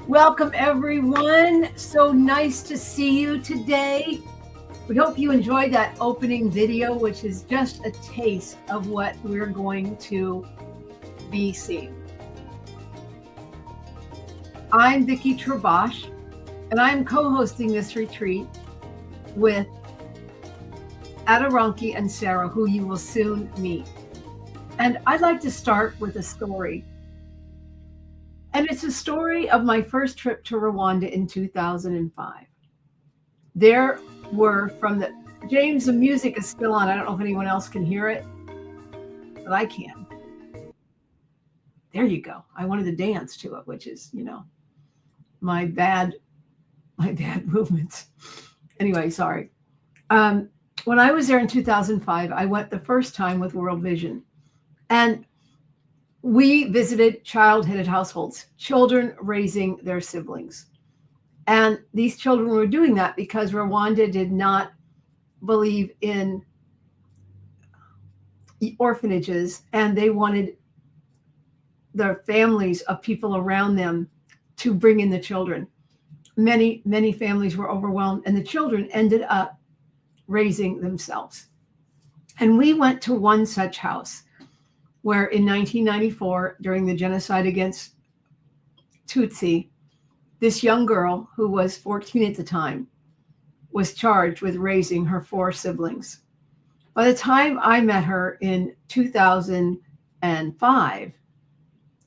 Welcome, everyone. So nice to see you today. We hope you enjoyed that opening video, which is just a taste of what we're going to be seeing. I'm Vicki Trabosh, and I'm co-hosting this retreat with Adaronki and Sarah, who you will soon meet. And I'd like to start with a story. And it's a story of my first trip to Rwanda in 2005. There were James, the music is still on. I don't know if anyone else can hear it, but I can. There you go. I wanted to dance to it, which is, my bad movements. Anyway, sorry. When I was there in 2005, I went the first time with World Vision. And we visited child-headed households, children raising their siblings. And these children were doing that because Rwanda did not believe in orphanages, and they wanted the families of people around them to bring in the children. Many, many families were overwhelmed, and the children ended up raising themselves. And we went to one such house where in 1994, during the genocide against Tutsi, this young girl, who was 14 at the time, was charged with raising her 4 siblings. By the time I met her in 2005,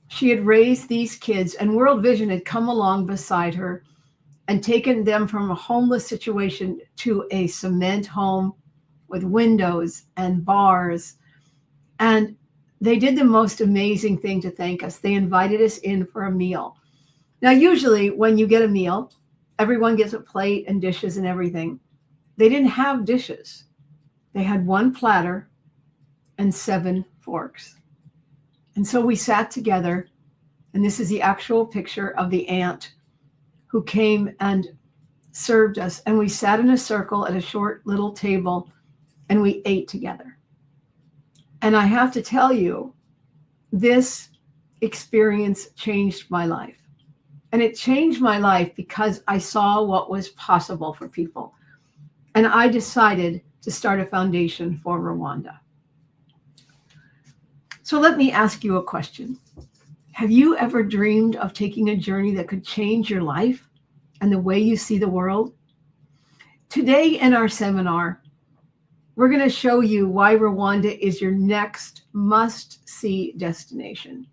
she had raised these kids, and World Vision had come along beside her and taken them from a homeless situation to a cement home with windows and bars. And they did the most amazing thing to thank us. They invited us in for a meal. Now, usually when you get a meal, everyone gets a plate and dishes and everything. They didn't have dishes. They had 1 platter and 7 forks. And so we sat together, and this is the actual picture of the aunt who came and served us. And we sat in a circle at a short little table, and we ate together. And I have to tell you, this experience changed my life. And it changed my life because I saw what was possible for people. And I decided to start a foundation for Rwanda. So let me ask you a question. Have you ever dreamed of taking a journey that could change your life and the way you see the world? Today in our seminar, we're going to show you why Rwanda is your next must-see destination,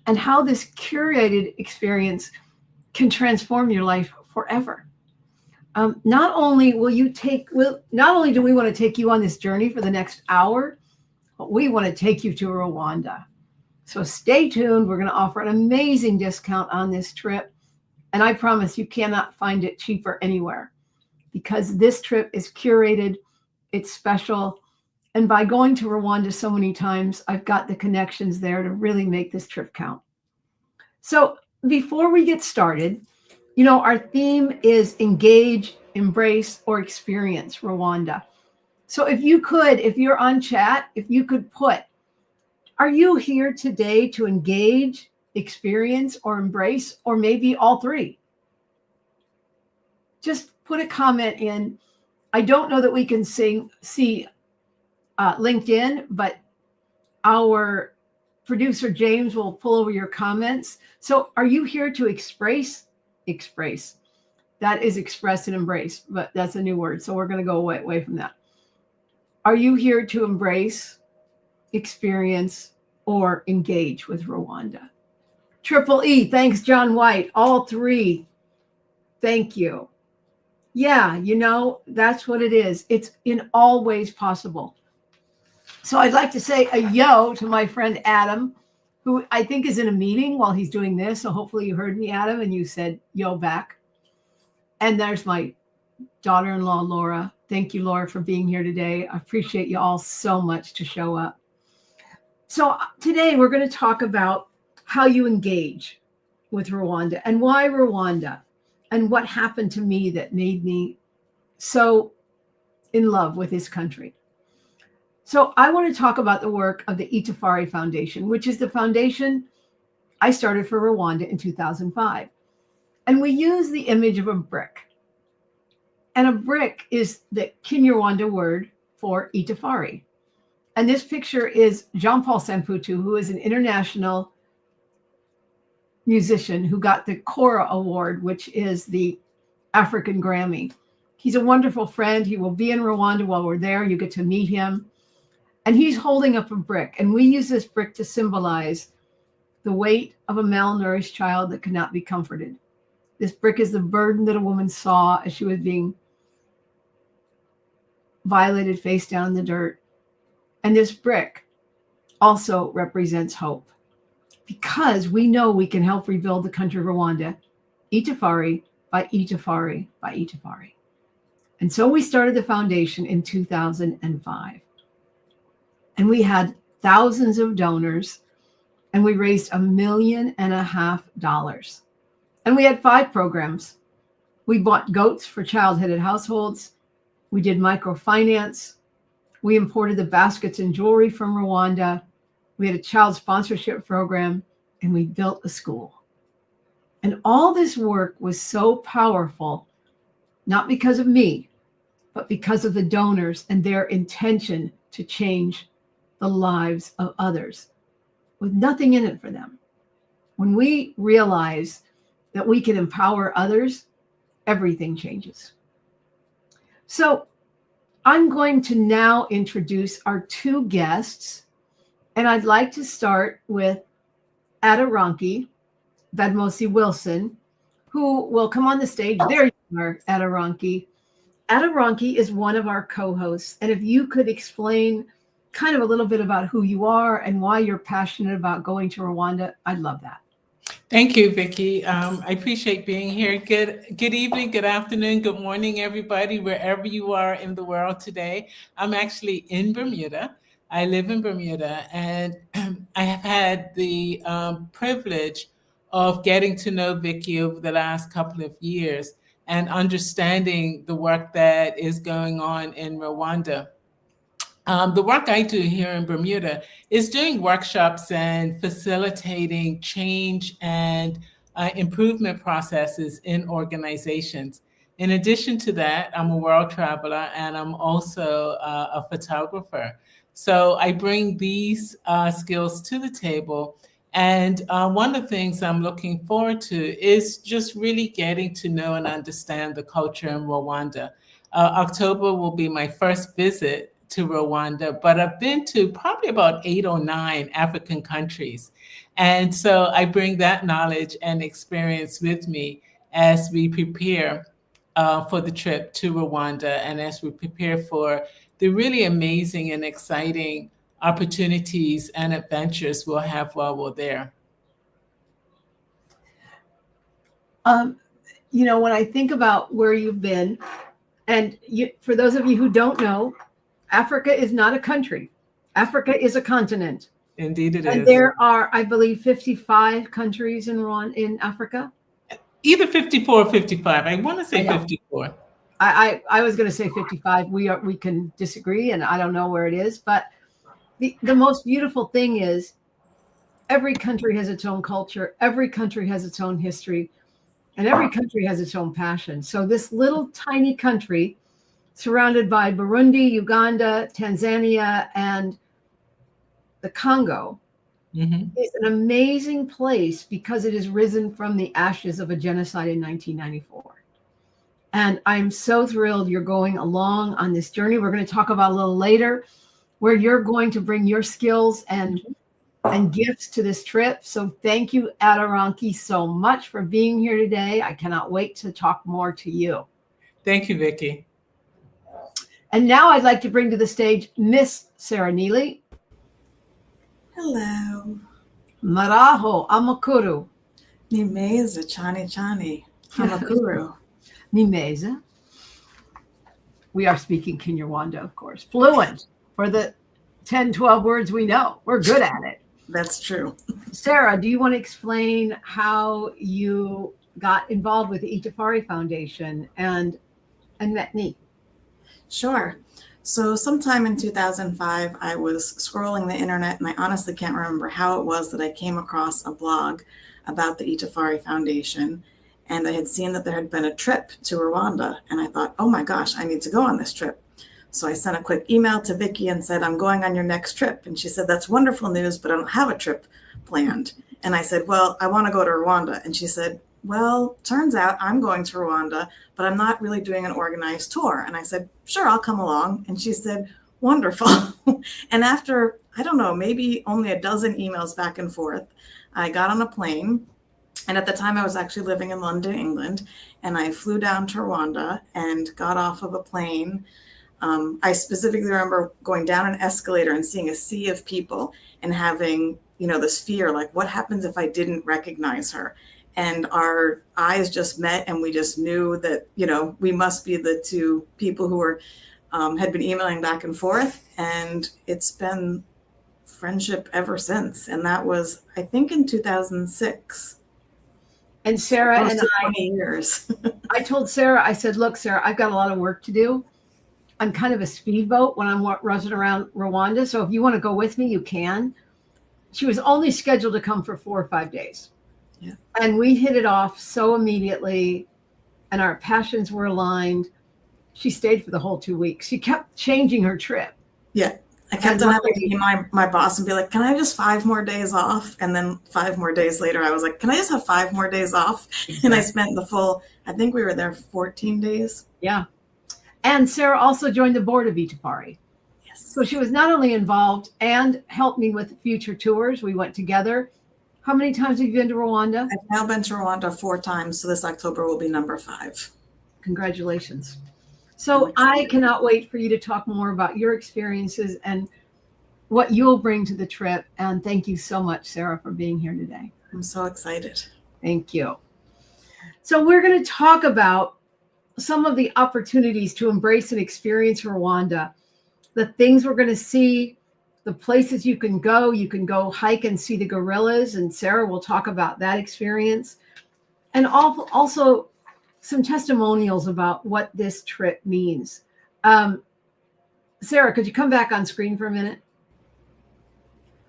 and how this curated experience can transform your life forever. Not only do we want to take you on this journey for the next hour, but we want to take you to Rwanda. So stay tuned. We're going to offer an amazing discount on this trip, and I promise you cannot find it cheaper anywhere, because this trip is curated. It's special. And by going to Rwanda so many times, I've got the connections there to really make this trip count. So before we get started, our theme is engage, embrace, or experience Rwanda. So if you're on chat, if you could put, are you here today to engage, experience, or embrace, or maybe all 3? Just put a comment in. I don't know that we can see LinkedIn, but our producer, James, will pull over your comments. So are you here to express? That is express and embrace, but that's a new word. So we're going to go away from that. Are you here to embrace, experience, or engage with Rwanda? Triple E, thanks, John White. All 3, thank you. Yeah, that's what it is. It's in all ways possible. So I'd like to say a yo to my friend Adam, who I think is in a meeting while he's doing this. So hopefully you heard me, Adam, and you said yo back. And there's my daughter-in-law, Laura. Thank you, Laura, for being here today. I appreciate you all so much to show up. So today we're going to talk about how you engage with Rwanda and why Rwanda, and what happened to me that made me so in love with this country. So I want to talk about the work of the Itafari Foundation, which is the foundation I started for Rwanda in 2005. And we use the image of a brick. And a brick is the Kinyarwanda word for Itafari. And this picture is Jean-Paul Samputu, who is an international musician who got the Kora Award, which is the African Grammy. He's a wonderful friend. He will be in Rwanda while we're there. You get to meet him. And he's holding up a brick. And we use this brick to symbolize the weight of a malnourished child that cannot be comforted. This brick is the burden that a woman saw as she was being violated face down in the dirt. And this brick also represents hope, because we know we can help rebuild the country of Rwanda, Itafari by Itafari by Itafari. And so we started the foundation in 2005. And we had thousands of donors, and we raised $1.5 million. And we had 5 programs. We bought goats for child-headed households. We did microfinance. We imported the baskets and jewelry from Rwanda. We had a child sponsorship program, and we built a school. And all this work was so powerful, not because of me, but because of the donors and their intention to change the lives of others with nothing in it for them. When we realize that we can empower others, everything changes. So I'm going to now introduce our 2 guests, and I'd like to start with Adaranki Badmosi Wilson, who will come on the stage. There you are, Adaranki. Adaranki is one of our co-hosts, and if you could explain kind of a little bit about who you are and why you're passionate about going to Rwanda, I'd love that. Thank you, Vicki. I appreciate being here. Good evening, good afternoon, good morning, everybody, wherever you are in the world today. I'm actually in Bermuda. I live in Bermuda, and I have had the privilege of getting to know Vicki over the last couple of years and understanding the work that is going on in Rwanda. The work I do here in Bermuda is doing workshops and facilitating change and improvement processes in organizations. In addition to that, I'm a world traveler, and I'm also a photographer. So I bring these skills to the table. And one of the things I'm looking forward to is just really getting to know and understand the culture in Rwanda. October will be my first visit to Rwanda, but I've been to probably about 8 or 9 African countries. And so I bring that knowledge and experience with me as we prepare for the trip to Rwanda, and as we prepare for the really amazing and exciting opportunities and adventures we'll have while we're there. You know, when I think about where you've been, and for those of you who don't know, Africa is not a country. Africa is a continent. Indeed it is. And there are, I believe, 55 countries in Africa. Either 54 or 55. I want to say 54. I was going to say 55. We can disagree, and I don't know where it is. But the most beautiful thing is every country has its own culture. Every country has its own history. And every country has its own passion. So this little tiny country, surrounded by Burundi, Uganda, Tanzania, and the Congo, is an amazing place because it has risen from the ashes of a genocide in 1994. And I'm so thrilled you're going along on this journey. We're going to talk about a little later where you're going to bring your skills and gifts to this trip. So thank you, Adaranki, so much for being here today. I cannot wait to talk more to you. Thank you, Vicki. And now I'd like to bring to the stage Miss Sarah Neely. Hello. Maraho Amakuru. Nimeza Chani Amakuru. Nimeza. We are speaking Kinyarwanda, of course. Fluent for the 10, 12 words we know. We're good at it. That's true. Sarah, do you want to explain how you got involved with the Itafari Foundation and met me? Sure. So sometime in 2005, I was scrolling the internet, and I honestly can't remember how it was that I came across a blog about the Itafari Foundation. And I had seen that there had been a trip to Rwanda, and I thought, oh my gosh, I need to go on this trip. So I sent a quick email to Vicky and said, I'm going on your next trip. And she said, that's wonderful news, but I don't have a trip planned. And I said, well, I want to go to Rwanda. And she said, well, turns out I'm going to Rwanda, but I'm not really doing an organized tour. And I said, sure, I'll come along. And she said, wonderful. And after, I don't know, maybe only a dozen emails back and forth, I got on a plane. And at the time I was actually living in London, England, and I flew down to Rwanda and got off of a plane. I specifically remember going down an escalator and seeing a sea of people and having, this fear, like, what happens if I didn't recognize her? And our eyes just met, and we just knew that, we must be the two people who were had been emailing back and forth. And it's been friendship ever since. And that was, I think, in 2006. And Sarah and 20 years. I told Sarah, I said, look, Sarah, I've got a lot of work to do. I'm kind of a speedboat when I'm rushing around Rwanda. So if you want to go with me, you can. She was only scheduled to come for 4 or 5 days. Yeah. And we hit it off so immediately, and our passions were aligned. She stayed for the whole 2 weeks. She kept changing her trip. Yeah. I kept on having to be my boss and be like, can I have just 5 more days off? And then 5 more days later, I was like, can I just have 5 more days off? And I spent the full, I think we were there 14 days. Yeah. And Sarah also joined the board of Itafari. Yes. So she was not only involved and helped me with future tours. We went together. How many times have you been to Rwanda? I've now been to Rwanda 4 times. So this October will be number 5. Congratulations. So I cannot wait for you to talk more about your experiences and what you'll bring to the trip. And thank you so much, Sarah, for being here today. I'm so excited. Thank you. So we're going to talk about some of the opportunities to embrace and experience Rwanda, the things we're going to see, the places you can go. You can go hike and see the gorillas, and Sarah will talk about that experience. And also some testimonials about what this trip means. Sarah, could you come back on screen for a minute?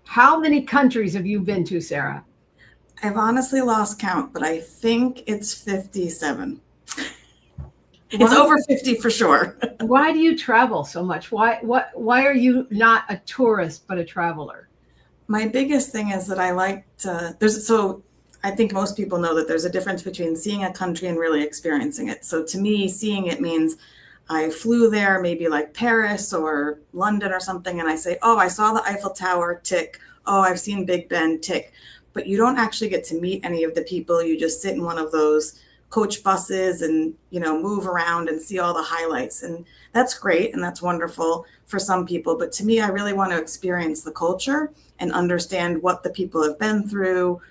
How many countries have you been to, Sarah? I've honestly lost count, but I think it's 57. It's over 50 for sure. Why do you travel so much? Why are you not a tourist, but a traveler? My biggest thing is that I like to, I think most people know that there's a difference between seeing a country and really experiencing it. So to me, seeing it means I flew there, maybe like Paris or London or something, and I say, oh, I saw the Eiffel Tower, tick. Oh, I've seen Big Ben, tick. But you don't actually get to meet any of the people. You just sit in one of those coach buses and, move around and see all the highlights. And that's great. And that's wonderful for some people. But to me, I really want to experience the culture and understand what the people have been through,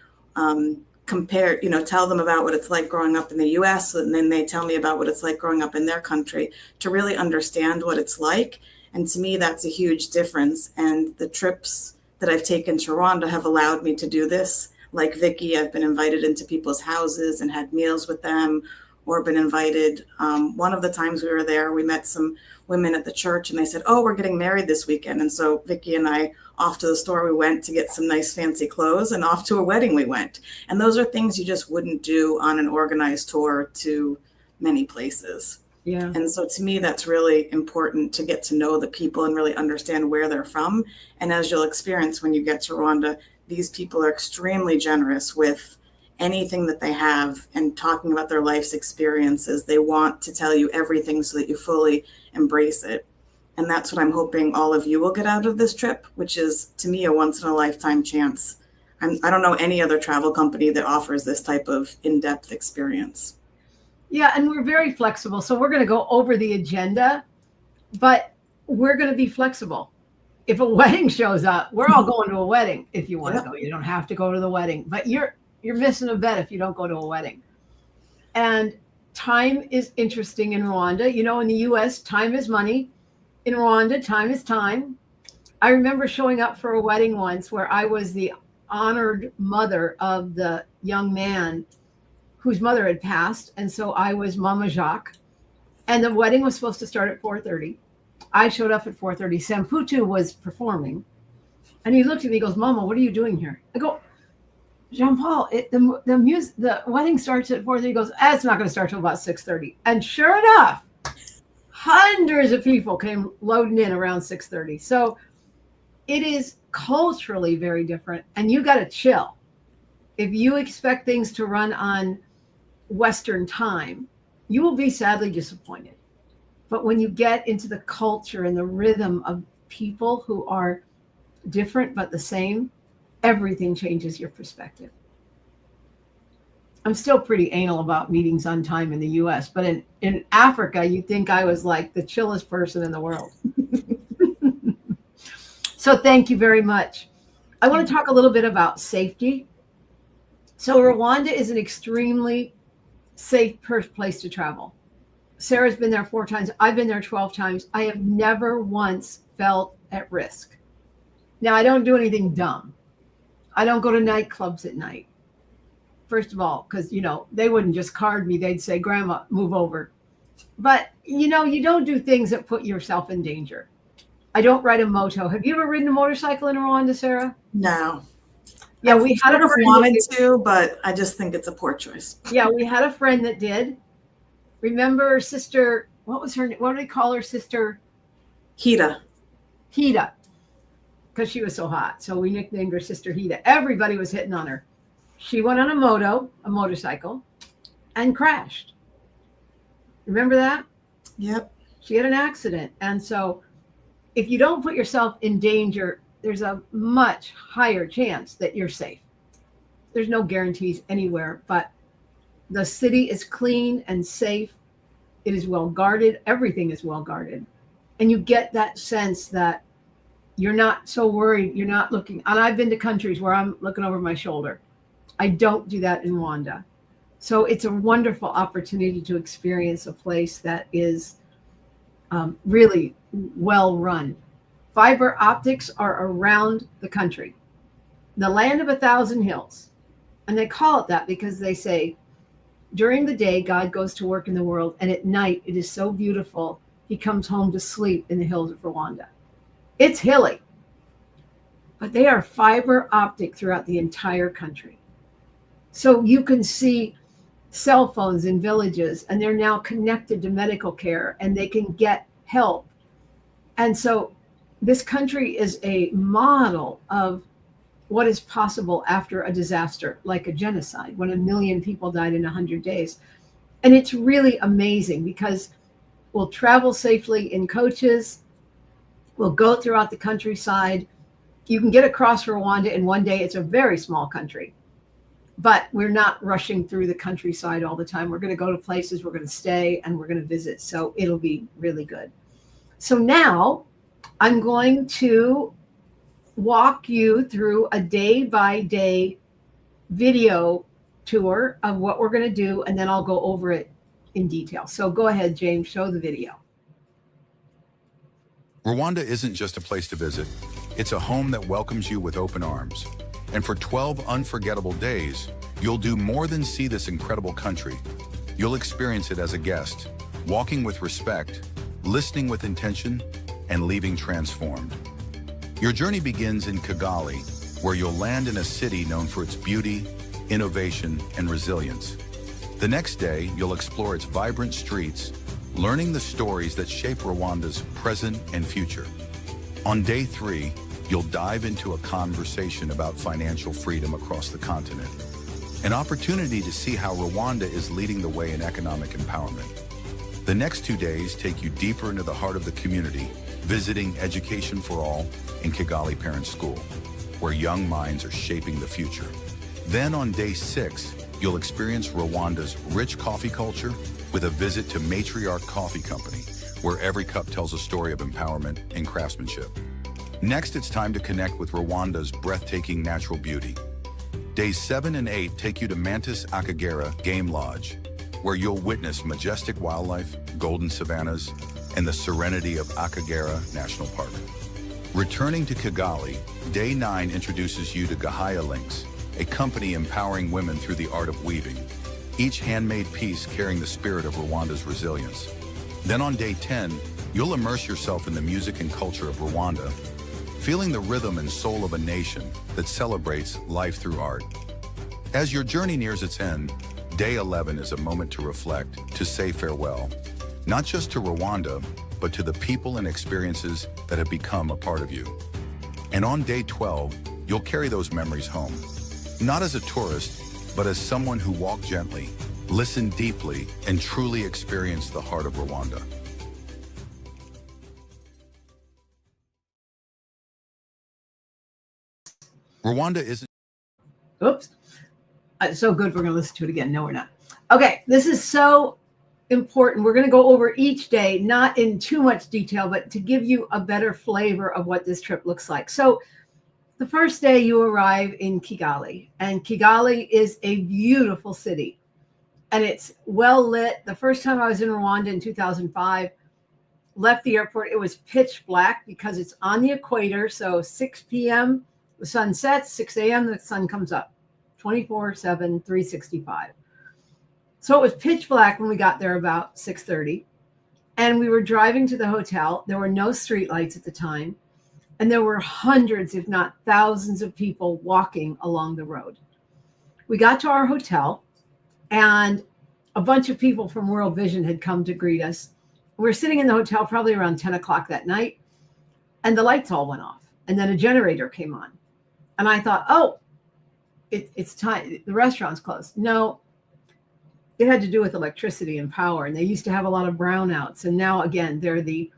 compare, tell them about what it's like growing up in the US, and then they tell me about what it's like growing up in their country, to really understand what it's like. And to me, that's a huge difference. And the trips that I've taken to Rwanda have allowed me to do this. Like Vicky, I've been invited into people's houses and had meals with them, or been invited. One of the times we were there, we met some women at the church, and they said, oh, we're getting married this weekend. And so Vicky and I, off to the store we went to get some nice fancy clothes, and off to a wedding we went. And those are things you just wouldn't do on an organized tour to many places. Yeah. And so to me, that's really important, to get to know the people and really understand where they're from. And as you'll experience when you get to Rwanda, these people are extremely generous with anything that they have, and talking about their life's experiences. They want to tell you everything so that you fully embrace it. And that's what I'm hoping all of you will get out of this trip, which is, to me, a once in a lifetime chance. I don't know any other travel company that offers this type of in-depth experience. Yeah, and we're very flexible. So we're going to go over the agenda, but we're going to be flexible. If a wedding shows up, we're all going to a wedding. If you want to go, you don't have to go to the wedding, but you're missing a bet if you don't go to a wedding. And time is interesting in Rwanda. In the US, time is money. In Rwanda, time is time. I remember showing up for a wedding once where I was the honored mother of the young man whose mother had passed. And so I was Mama Jacques. And the wedding was supposed to start at 4:30. I showed up at 4:30. Samputu was performing. And he looked at me and goes, Mama, what are you doing here? I go, Jean-Paul, the wedding starts at 4:30. He goes, it's not going to start till about 6:30. And sure enough, hundreds of people came loading in around 6:30. So it is culturally very different. And you got to chill. If you expect things to run on Western time, you will be sadly disappointed. But when you get into the culture and the rhythm of people who are different but the same, everything changes your perspective. I'm still pretty anal about meetings on time in the US, but in Africa, you'd think I was like the chillest person in the world. So thank you very much. I want to talk a little bit about safety. So Rwanda is an extremely safe place to travel. Sarah's been there 4 times. I've been there 12 times. I have never once felt at risk. Now, I don't do anything dumb. I don't go to nightclubs at night. First of all, because, they wouldn't just card me. They'd say, Grandma, move over. But, you don't do things that put yourself in danger. I don't ride a moto. Have you ever ridden a motorcycle in Rwanda, Sarah? No. Yeah, we had a friend wanted to, but I just think it's a poor choice. Yeah, we had a friend that did. Remember sister, what was her name? What do they call her sister? Hida. Hida. Because she was so hot. So we nicknamed her Sister Hida. Everybody was hitting on her. She went on a motorcycle, and crashed. Remember that? Yep. She had an accident. And so if you don't put yourself in danger, there's a much higher chance that you're safe. There's no guarantees anywhere, but the city is clean and safe. It is well guarded. Everything is well guarded. And you get that sense that you're not so worried. You're not looking. And I've been to countries where I'm looking over my shoulder. I don't do that in Rwanda. So it's a wonderful opportunity to experience a place that is really well run. Fiber optics are around the country, the land of 1,000 hills. And they call it that because they say, during the day, God goes to work in the world, and at night, it is so beautiful, he comes home to sleep in the hills of Rwanda. It's hilly, but they are fiber optic throughout the entire country. So you can see cell phones in villages, and they're now connected to medical care, and they can get help. And so this country is a model of what is possible after a disaster, like a genocide, when 1 million people died in 100 days. And it's really amazing because we'll travel safely in coaches. We'll go throughout the countryside. You can get across Rwanda in one day. It's a very small country, but we're not rushing through the countryside all the time. We're going to go to places, we're going to stay, and we're going to visit. So it'll be really good. So now I'm going to walk you through a day-by-day video tour of what we're going to do, and then I'll go over it in detail. So go ahead, James, show the video. Rwanda isn't just a place to visit. It's a home that welcomes you with open arms. And for 12 unforgettable days, you'll do more than see this incredible country. You'll experience it as a guest, walking with respect, listening with intention, and leaving transformed. Your journey begins in Kigali, where you'll land in a city known for its beauty, innovation, and resilience. The next day, you'll explore its vibrant streets, learning the stories that shape Rwanda's present and future. On day 3, you'll dive into a conversation about financial freedom across the continent, an opportunity to see how Rwanda is leading the way in economic empowerment. The next 2 days take you deeper into the heart of the community, visiting Education for All in Kigali Parent School, where young minds are shaping the future. Then on day 6, you'll experience Rwanda's rich coffee culture with a visit to Matriarch Coffee Company, where every cup tells a story of empowerment and craftsmanship. Next, it's time to connect with Rwanda's breathtaking natural beauty. Days 7 and 8 take you to Mantis Akagera Game Lodge, where you'll witness majestic wildlife, golden savannas, and the serenity of Akagera National Park. Returning to Kigali, Day 9 introduces you to Gahaya Links, a company empowering women through the art of weaving, each handmade piece carrying the spirit of Rwanda's resilience. Then on Day 10, You'll immerse yourself in the music and culture of Rwanda, feeling the rhythm and soul of a nation that celebrates life through art. As your journey nears its end, Day 11 is a moment to reflect, to say farewell, not just to Rwanda, but to the people and experiences that have become a part of you. And on Day 12, you'll carry those memories home, not as a tourist, but as someone who walked gently, listened deeply, and truly experienced the heart of Rwanda. Rwanda isn't... Oops. It's so good we're going to listen to it again. No, we're not. Okay, this is so important. We're going to go over each day, not in too much detail, but to give you a better flavor of what this trip looks like. So the first day you arrive in Kigali, and Kigali is a beautiful city, and it's well lit. The first time I was in Rwanda in 2005, left the airport, it was pitch black because it's on the equator. So 6 p.m., the sun sets, 6 a.m., the sun comes up, 24/7, 365. So it was pitch black when we got there about 6:30. And we were driving to the hotel. There were no streetlights at the time. And there were hundreds, if not thousands of people walking along the road. We got to our hotel, and a bunch of people from World Vision had come to greet us. We were sitting in the hotel probably around 10 o'clock that night, and the lights all went off. And then a generator came on. And I thought, oh, it's time. The restaurant's closed. No, it had to do with electricity and power. And they used to have a lot of brownouts. And now, again, they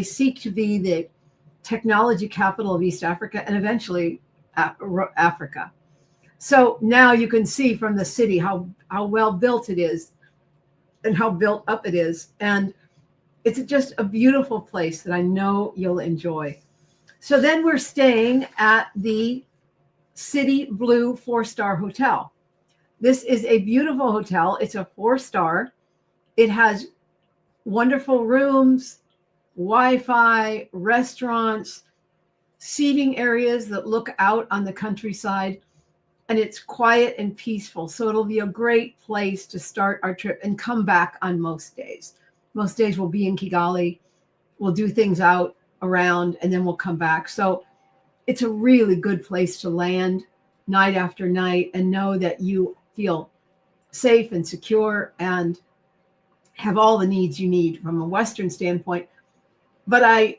seek to be the technology capital of East Africa and eventually Africa. So now you can see from the city how well built it is and how built up it is. And it's just a beautiful place that I know you'll enjoy. So then we're staying at the City Blue 4-star hotel. This is a beautiful hotel. It's a 4-star. It has wonderful rooms, Wi-Fi, restaurants, seating areas that look out on the countryside, and it's quiet and peaceful. So it'll be a great place to start our trip and come back on most days. Most days we'll be in Kigali. We'll do things out around, and then we'll come back. So it's a really good place to land night after night and know that you feel safe and secure and have all the needs you need from a Western standpoint. But I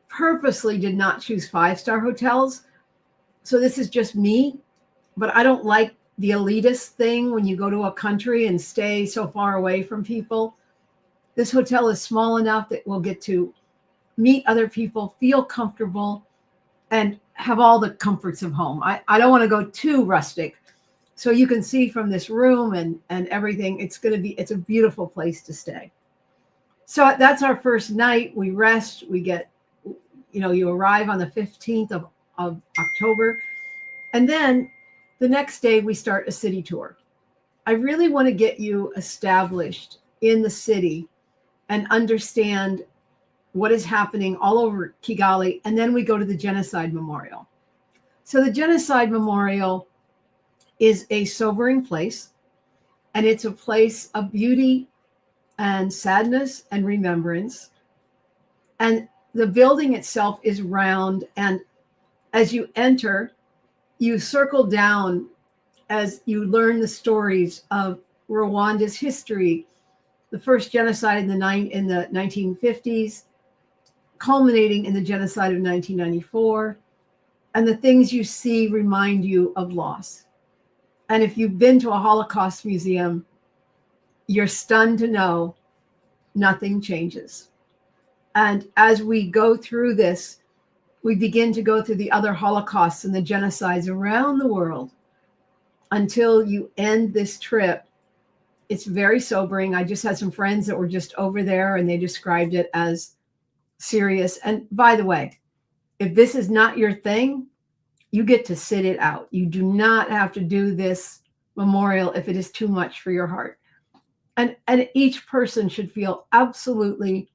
purposely did not choose 5-star hotels. So this is just me, but I don't like the elitist thing when you go to a country and stay so far away from people. This hotel is small enough that we'll get to meet other people, feel comfortable, and have all the comforts of home. I don't want to go too rustic. So you can see from this room and everything, it's a beautiful place to stay. So that's our first night. We rest, you arrive on the 15th of October. And then the next day we start a city tour. I really want to get you established in the city and understand what is happening all over Kigali. And then we go to the Genocide Memorial. So the Genocide Memorial is a sobering place, and it's a place of beauty and sadness and remembrance. And the building itself is round, and as you enter, you circle down as you learn the stories of Rwanda's history, the first genocide in the 1950s, culminating in the genocide of 1994. And the things you see remind you of loss. And if you've been to a Holocaust museum, you're stunned to know nothing changes. And as we go through this, we begin to go through the other Holocausts and the genocides around the world until you end this trip. It's very sobering. I just had some friends that were just over there, and they described it as serious. And by the way, if this is not your thing, you get to sit it out. You do not have to do this memorial if it is too much for your heart. And each person should feel absolutely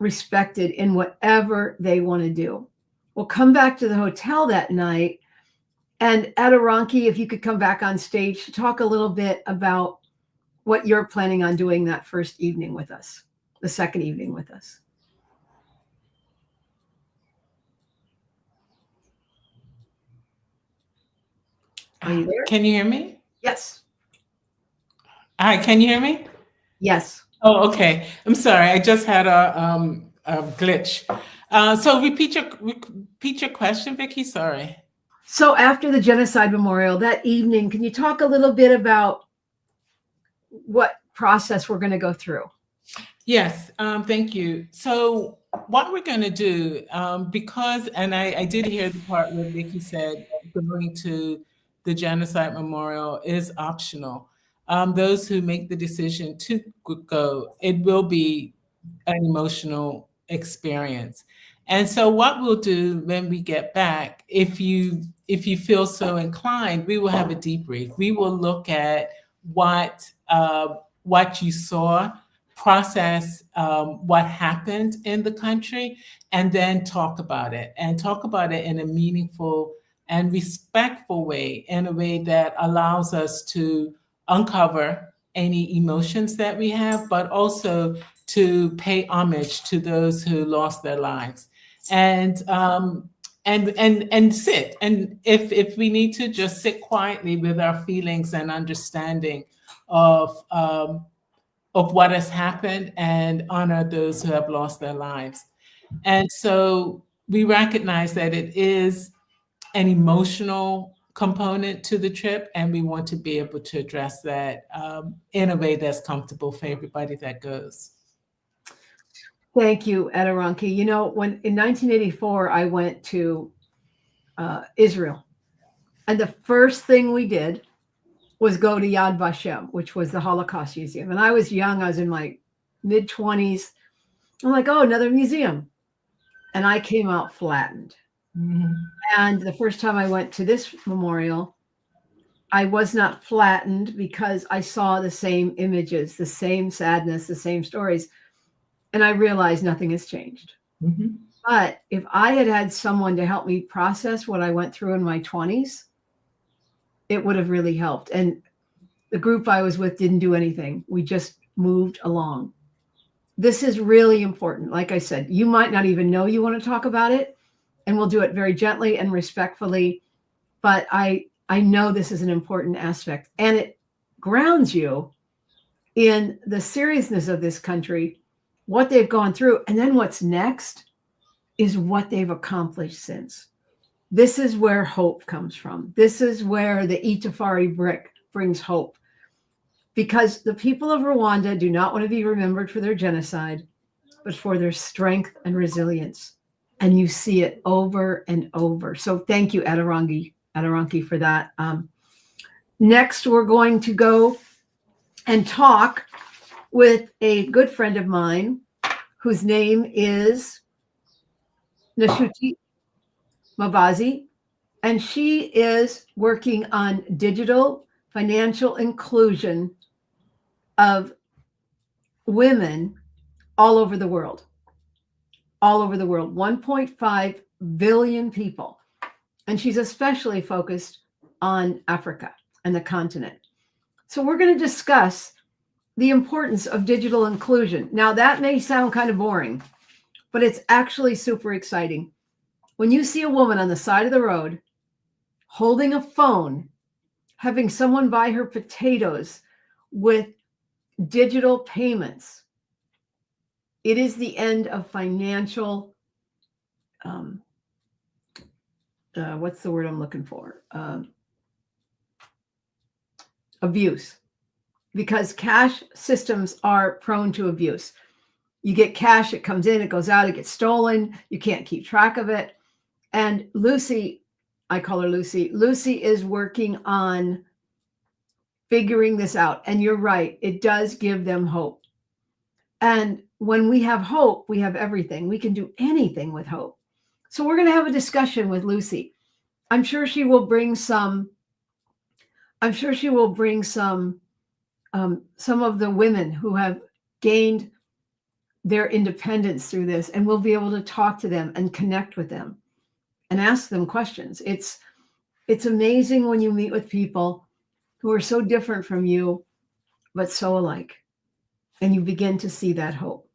respected in whatever they want to do. We'll come back to the hotel that night. And Adoranki, if you could come back on stage to talk a little bit about what you're planning on doing that first evening with us, the second evening with us. Are you there? Can you hear me? Yes. Hi, can you hear me? Yes. Oh, okay. I'm sorry. I just had a glitch. So repeat your question, Vicky. Sorry. So after the Genocide Memorial that evening, can you talk a little bit about what process we're going to go through? Yes, thank you. So what we're going to do, because, and I did hear the part where Vicky said going to the Genocide Memorial is optional. Those who make the decision to go, it will be an emotional experience. And so what we'll do when we get back, if you feel so inclined, we will have a debrief. We will look at what you saw, process what happened in the country, and then talk about it in a meaningful and respectful way, in a way that allows us to uncover any emotions that we have, but also to pay homage to those who lost their lives, and sit, and if we need to, just sit quietly with our feelings and understanding of what has happened, and honor those who have lost their lives. And so we recognize that it is an emotional component to the trip, and we want to be able to address that in a way that's comfortable for everybody that goes. Thank you, Adoranki. You know, when in 1984, I went to Israel, and the first thing we did was go to Yad Vashem, which was the Holocaust Museum. And I was young, I was in my mid-20s. I'm like, oh, another museum. And I came out flattened. Mm-hmm. And the first time I went to this memorial, I was not flattened because I saw the same images, the same sadness, the same stories. And I realized nothing has changed. Mm-hmm. But if I had had someone to help me process what I went through in my 20s, it would have really helped. And the group I was with didn't do anything. We just moved along. This is really important. Like I said, you might not even know you want to talk about it, and we'll do it very gently and respectfully. But I know this is an important aspect, and it grounds you in the seriousness of this country, what they've gone through, and then what's next is what they've accomplished since. This is where hope comes from. This is where the Itafari brick brings hope, because the people of Rwanda do not want to be remembered for their genocide, but for their strength and resilience. And you see it over and over. So thank you, Adoranki, for that. Next, we're going to go and talk with a good friend of mine whose name is Nashuti Mabazi, and she is working on digital financial inclusion of women all over the world. 1.5 billion people. And she's especially focused on Africa and the continent. So we're going to discuss the importance of digital inclusion. Now, that may sound kind of boring, but it's actually super exciting. When you see a woman on the side of the road holding a phone, having someone buy her potatoes with digital payments, it is the end of financial, what's the word I'm looking for? Abuse. Because cash systems are prone to abuse. You get cash, it comes in, it goes out, it gets stolen. You can't keep track of it. And Lucy, I call her Lucy. Lucy is working on figuring this out. And you're right, it does give them hope. And when we have hope, we have everything. We can do anything with hope. So we're going to have a discussion with Lucy. I'm sure she will bring some of the women who have gained their independence through this, and we'll be able to talk to them and connect with them and ask them questions. It's amazing when you meet with people who are so different from you, but so alike. And you begin to see that hope.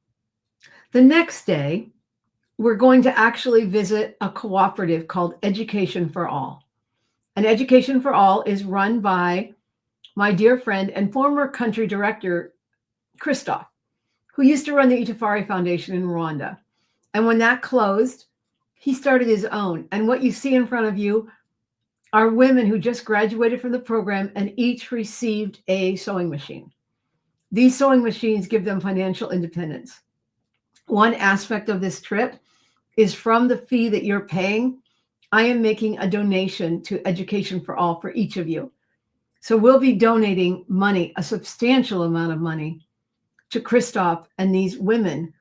The next day, we're going to actually visit a cooperative called Education for All. And Education for All is run by my dear friend and former country director, Christoph, who used to run the Itafari Foundation in Rwanda. And when that closed, he started his own. And what you see in front of you are women who just graduated from the program and each received a sewing machine. These sewing machines give them financial independence. One aspect of this trip is from the fee that you're paying, I am making a donation to Education for All for each of you. So we'll be donating money, a substantial amount of money, to Christoph and these women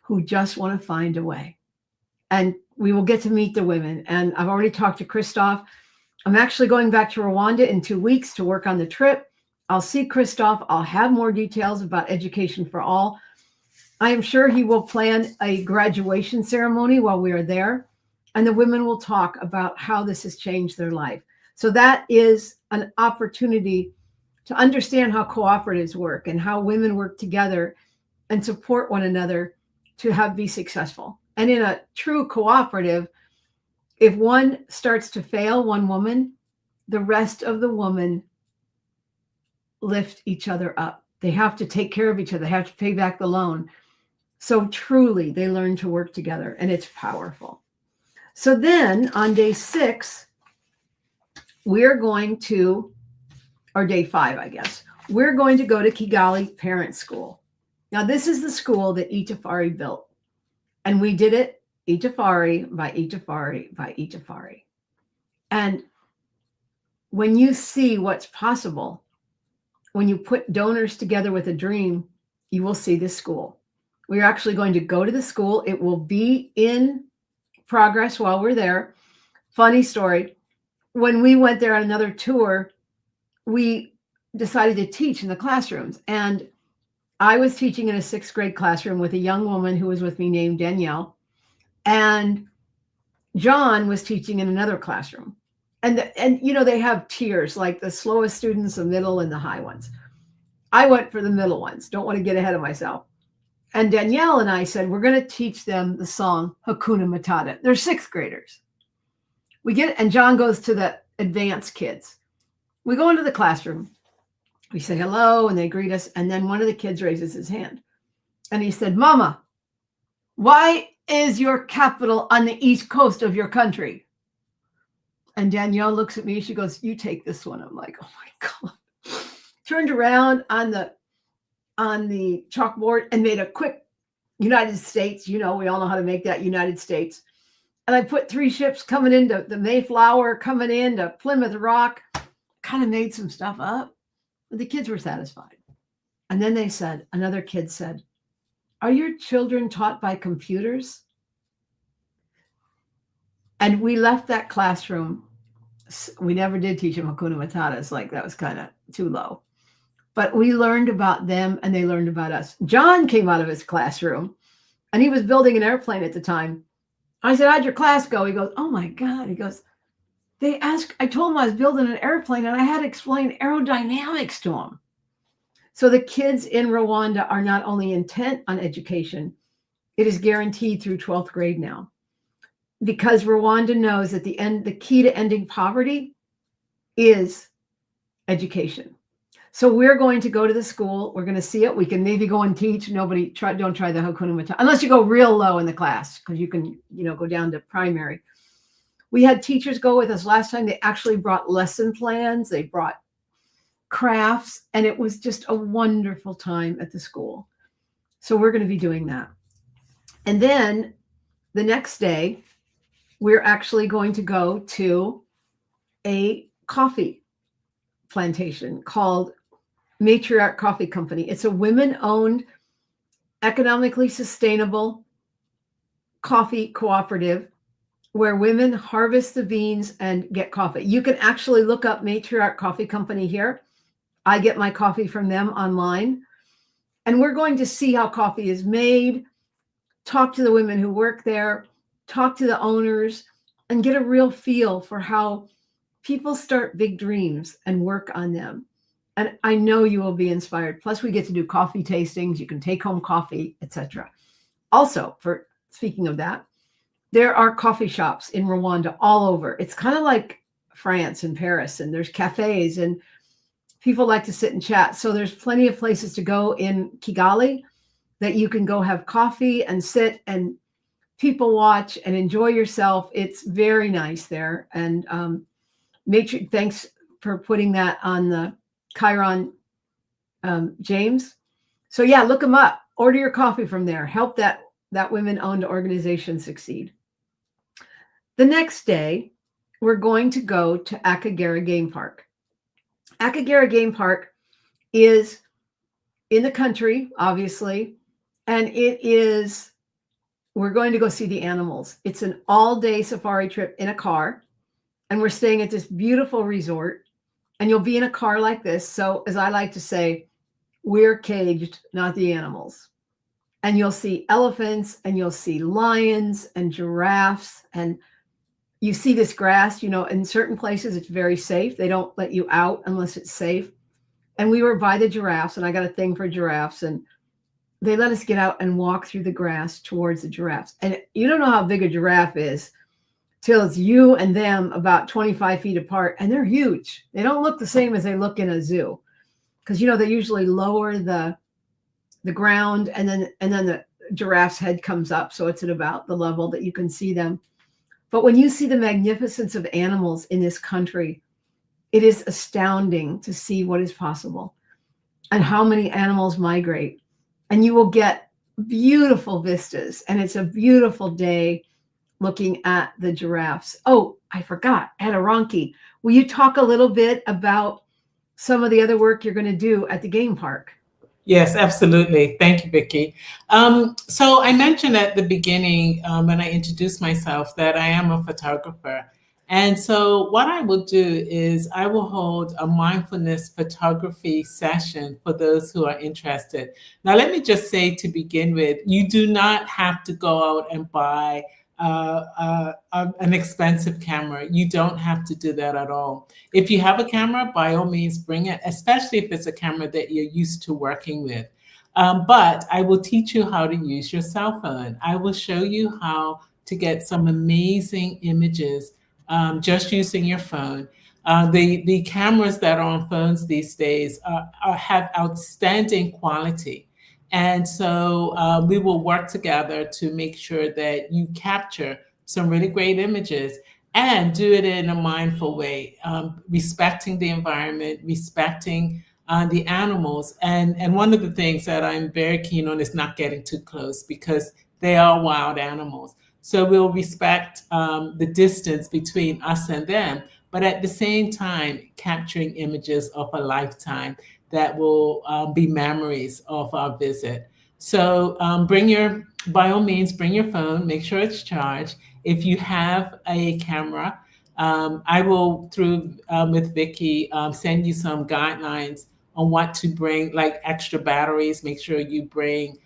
who just want to find a way. And we will get to meet the women. And I've already talked to Christoph. I'm actually going back to Rwanda in 2 weeks to work on the trip. I'll see Christoph. I'll have more details about Education for All. I am sure he will plan a graduation ceremony while we are there. And the women will talk about how this has changed their life. So that is an opportunity to understand how cooperatives work and how women work together and support one another to be successful. And in a true cooperative, if one starts to fail, one woman, the rest of the women lift each other up. They have to take care of each other. They have to pay back the loan. So truly, they learn to work together, and it's powerful. So then on day 6, we're going to, or day 5, I guess, we're going to go to Kigali Parent School. Now, this is the school that Itafari built. And we did it Itafari by Itafari by Itafari. And when you see what's possible, when you put donors together with a dream, you will see this school. We're actually going to go to the school. It will be in progress while we're there. Funny story. When we went there on another tour, we decided to teach in the classrooms. And I was teaching in a 6th grade classroom with a young woman who was with me named Danielle. And John was teaching in another classroom. And you know, they have tiers, like the slowest students, the middle, and the high ones. I went for the middle ones. Don't want to get ahead of myself. And Danielle and I said, we're going to teach them the song Hakuna Matata. They're 6th graders. And John goes to the advanced kids. We go into the classroom. We say hello, and they greet us. And then one of the kids raises his hand. And he said, Mama, why is your capital on the east coast of your country? And Danielle looks at me. She goes, you take this one. I'm like, oh my God. Turned around on the chalkboard and made a quick United States. You know, we all know how to make that, United States. And I put 3 ships coming into the Mayflower, coming into Plymouth Rock, kind of made some stuff up. But the kids were satisfied. And then another kid said, are your children taught by computers? And we left that classroom. We never did teach them Hakuna Matata. It's like that was kind of too low. But we learned about them and they learned about us. John came out of his classroom and he was building an airplane at the time. I said, how'd your class go? He goes, oh my God. He goes, I told them I was building an airplane and I had to explain aerodynamics to them. So the kids in Rwanda are not only intent on education, it is guaranteed through 12th grade now. Because Rwanda knows that the key to ending poverty is education. So we're going to go to the school. We're going to see it. We can maybe go and teach. Don't try the Hakuna Matata unless you go real low in the class, because you can, go down to primary. We had teachers go with us last time. They actually brought lesson plans. They brought crafts, and it was just a wonderful time at the school. So we're going to be doing that. And then the next day, we're actually going to go to a coffee plantation called Matriarch Coffee Company. It's a women-owned, economically sustainable coffee cooperative where women harvest the beans and get coffee. You can actually look up Matriarch Coffee Company here. I get my coffee from them online. And we're going to see how coffee is made, talk to the women who work there, talk to the owners, and get a real feel for how people start big dreams and work on them. And I know you will be inspired. Plus, we get to do coffee tastings. You can take home coffee, etc. Also, for speaking of that, there are coffee shops in Rwanda all over. It's kind of like France and Paris, and there's cafes, and people like to sit and chat. So there's plenty of places to go in Kigali that you can go have coffee and sit and people watch and enjoy yourself. It's very nice there. And thanks for putting that on the Chiron, James. So yeah, look them up. Order your coffee from there. Help that women-owned organization succeed. The next day, we're going to go to Akagera Game Park. Akagera Game Park is in the country, obviously, and we're going to go see the animals. It's an all-day safari trip in a car, and we're staying at this beautiful resort, and you'll be in a car like this. So as I like to say, we're caged, not the animals. And you'll see elephants, and you'll see lions and giraffes, and you see this grass. In certain places it's very safe. They don't let you out unless it's safe. And we were by the giraffes, and I got a thing for giraffes, and they let us get out and walk through the grass towards the giraffes. And you don't know how big a giraffe is till it's you and them about 25 feet apart, and they're huge. They don't look the same as they look in a zoo, because they usually lower the ground, and then the giraffe's head comes up, so it's at about the level that you can see them. But when you see the magnificence of animals in this country, it is astounding to see what is possible and how many animals migrate. And you will get beautiful vistas, and it's a beautiful day looking at the giraffes. Oh, I forgot, Adoranki, will you talk a little bit about some of the other work you're going to do at the game park? Yes, absolutely. Thank you, Vicki. So I mentioned at the beginning when I introduced myself that I am a photographer. And so what I will do is I will hold a mindfulness photography session for those who are interested. Now, let me just say to begin with, you do not have to go out and buy an expensive camera. You don't have to do that at all. If you have a camera, by all means, bring it, especially if it's a camera that you're used to working with. But I will teach you how to use your cell phone. I will show you how to get some amazing images just using your phone. The cameras that are on phones these days have outstanding quality. And so we will work together to make sure that you capture some really great images and do it in a mindful way, respecting the environment, respecting the animals. And one of the things that I'm very keen on is not getting too close, because they are wild animals. So we'll respect the distance between us and them, but at the same time, capturing images of a lifetime that will be memories of our visit. So by all means, bring your phone, make sure it's charged. If you have a camera, I will, with Vicki, send you some guidelines on what to bring, like extra batteries. Make sure you bring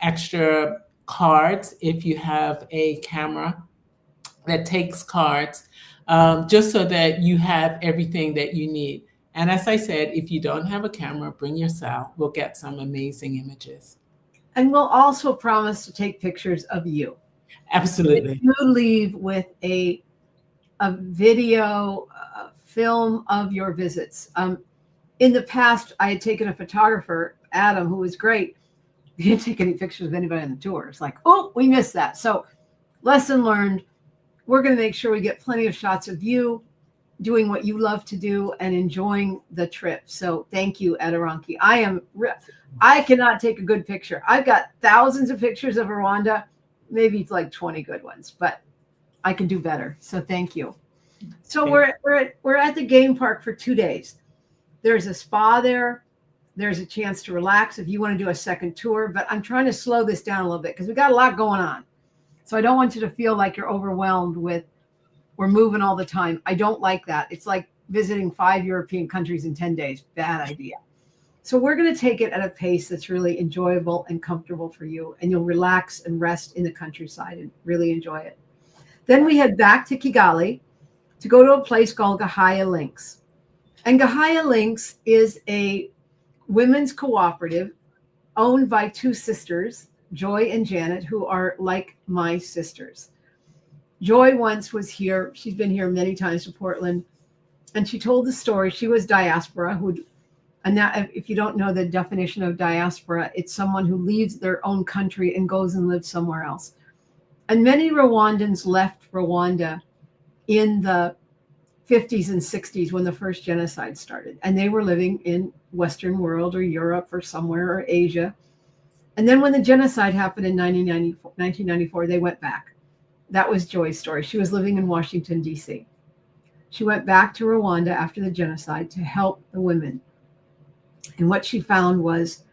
extra cards if you have a camera that takes cards, just so that you have everything that you need. And as I said, if you don't have a camera, bring your cell. We'll get some amazing images. And we'll also promise to take pictures of you. Absolutely. You leave with a video, film of your visits. In the past, I had taken a photographer, Adam, who was great. He didn't take any pictures of anybody on the tour. It's like, oh, we missed that. So lesson learned. We're going to make sure we get plenty of shots of you doing what you love to do and enjoying the trip. So thank you, Adoranki. I cannot take a good picture. I've got thousands of pictures of Rwanda, maybe like 20 good ones, but I can do better. So thank you. So we're at the game park for 2 days. There's a spa there. There's a chance to relax if you want to do a second tour, but I'm trying to slow this down a little bit because we got a lot going on. So I don't want you to feel like you're overwhelmed with we're moving all the time. I don't like that. It's like visiting 5 European countries in 10 days. Bad idea. So we're going to take it at a pace that's really enjoyable and comfortable for you, and you'll relax and rest in the countryside and really enjoy it. Then we head back to Kigali to go to a place called Gahaya Links. And Gaia Links is a women's cooperative owned by two sisters, Joy and Janet, who are like my sisters. Joy once was here. She's been here many times to Portland. And she told the story. She was diaspora, and now if you don't know the definition of diaspora, it's someone who leaves their own country and goes and lives somewhere else. And many Rwandans left Rwanda in the 50s and 60s when the first genocide started. And they were living in Western world or Europe or somewhere, or Asia. And then when the genocide happened in 1994, they went back. That was Joy's story. She was living in Washington, D.C. She went back to Rwanda after the genocide to help the women. And what she found was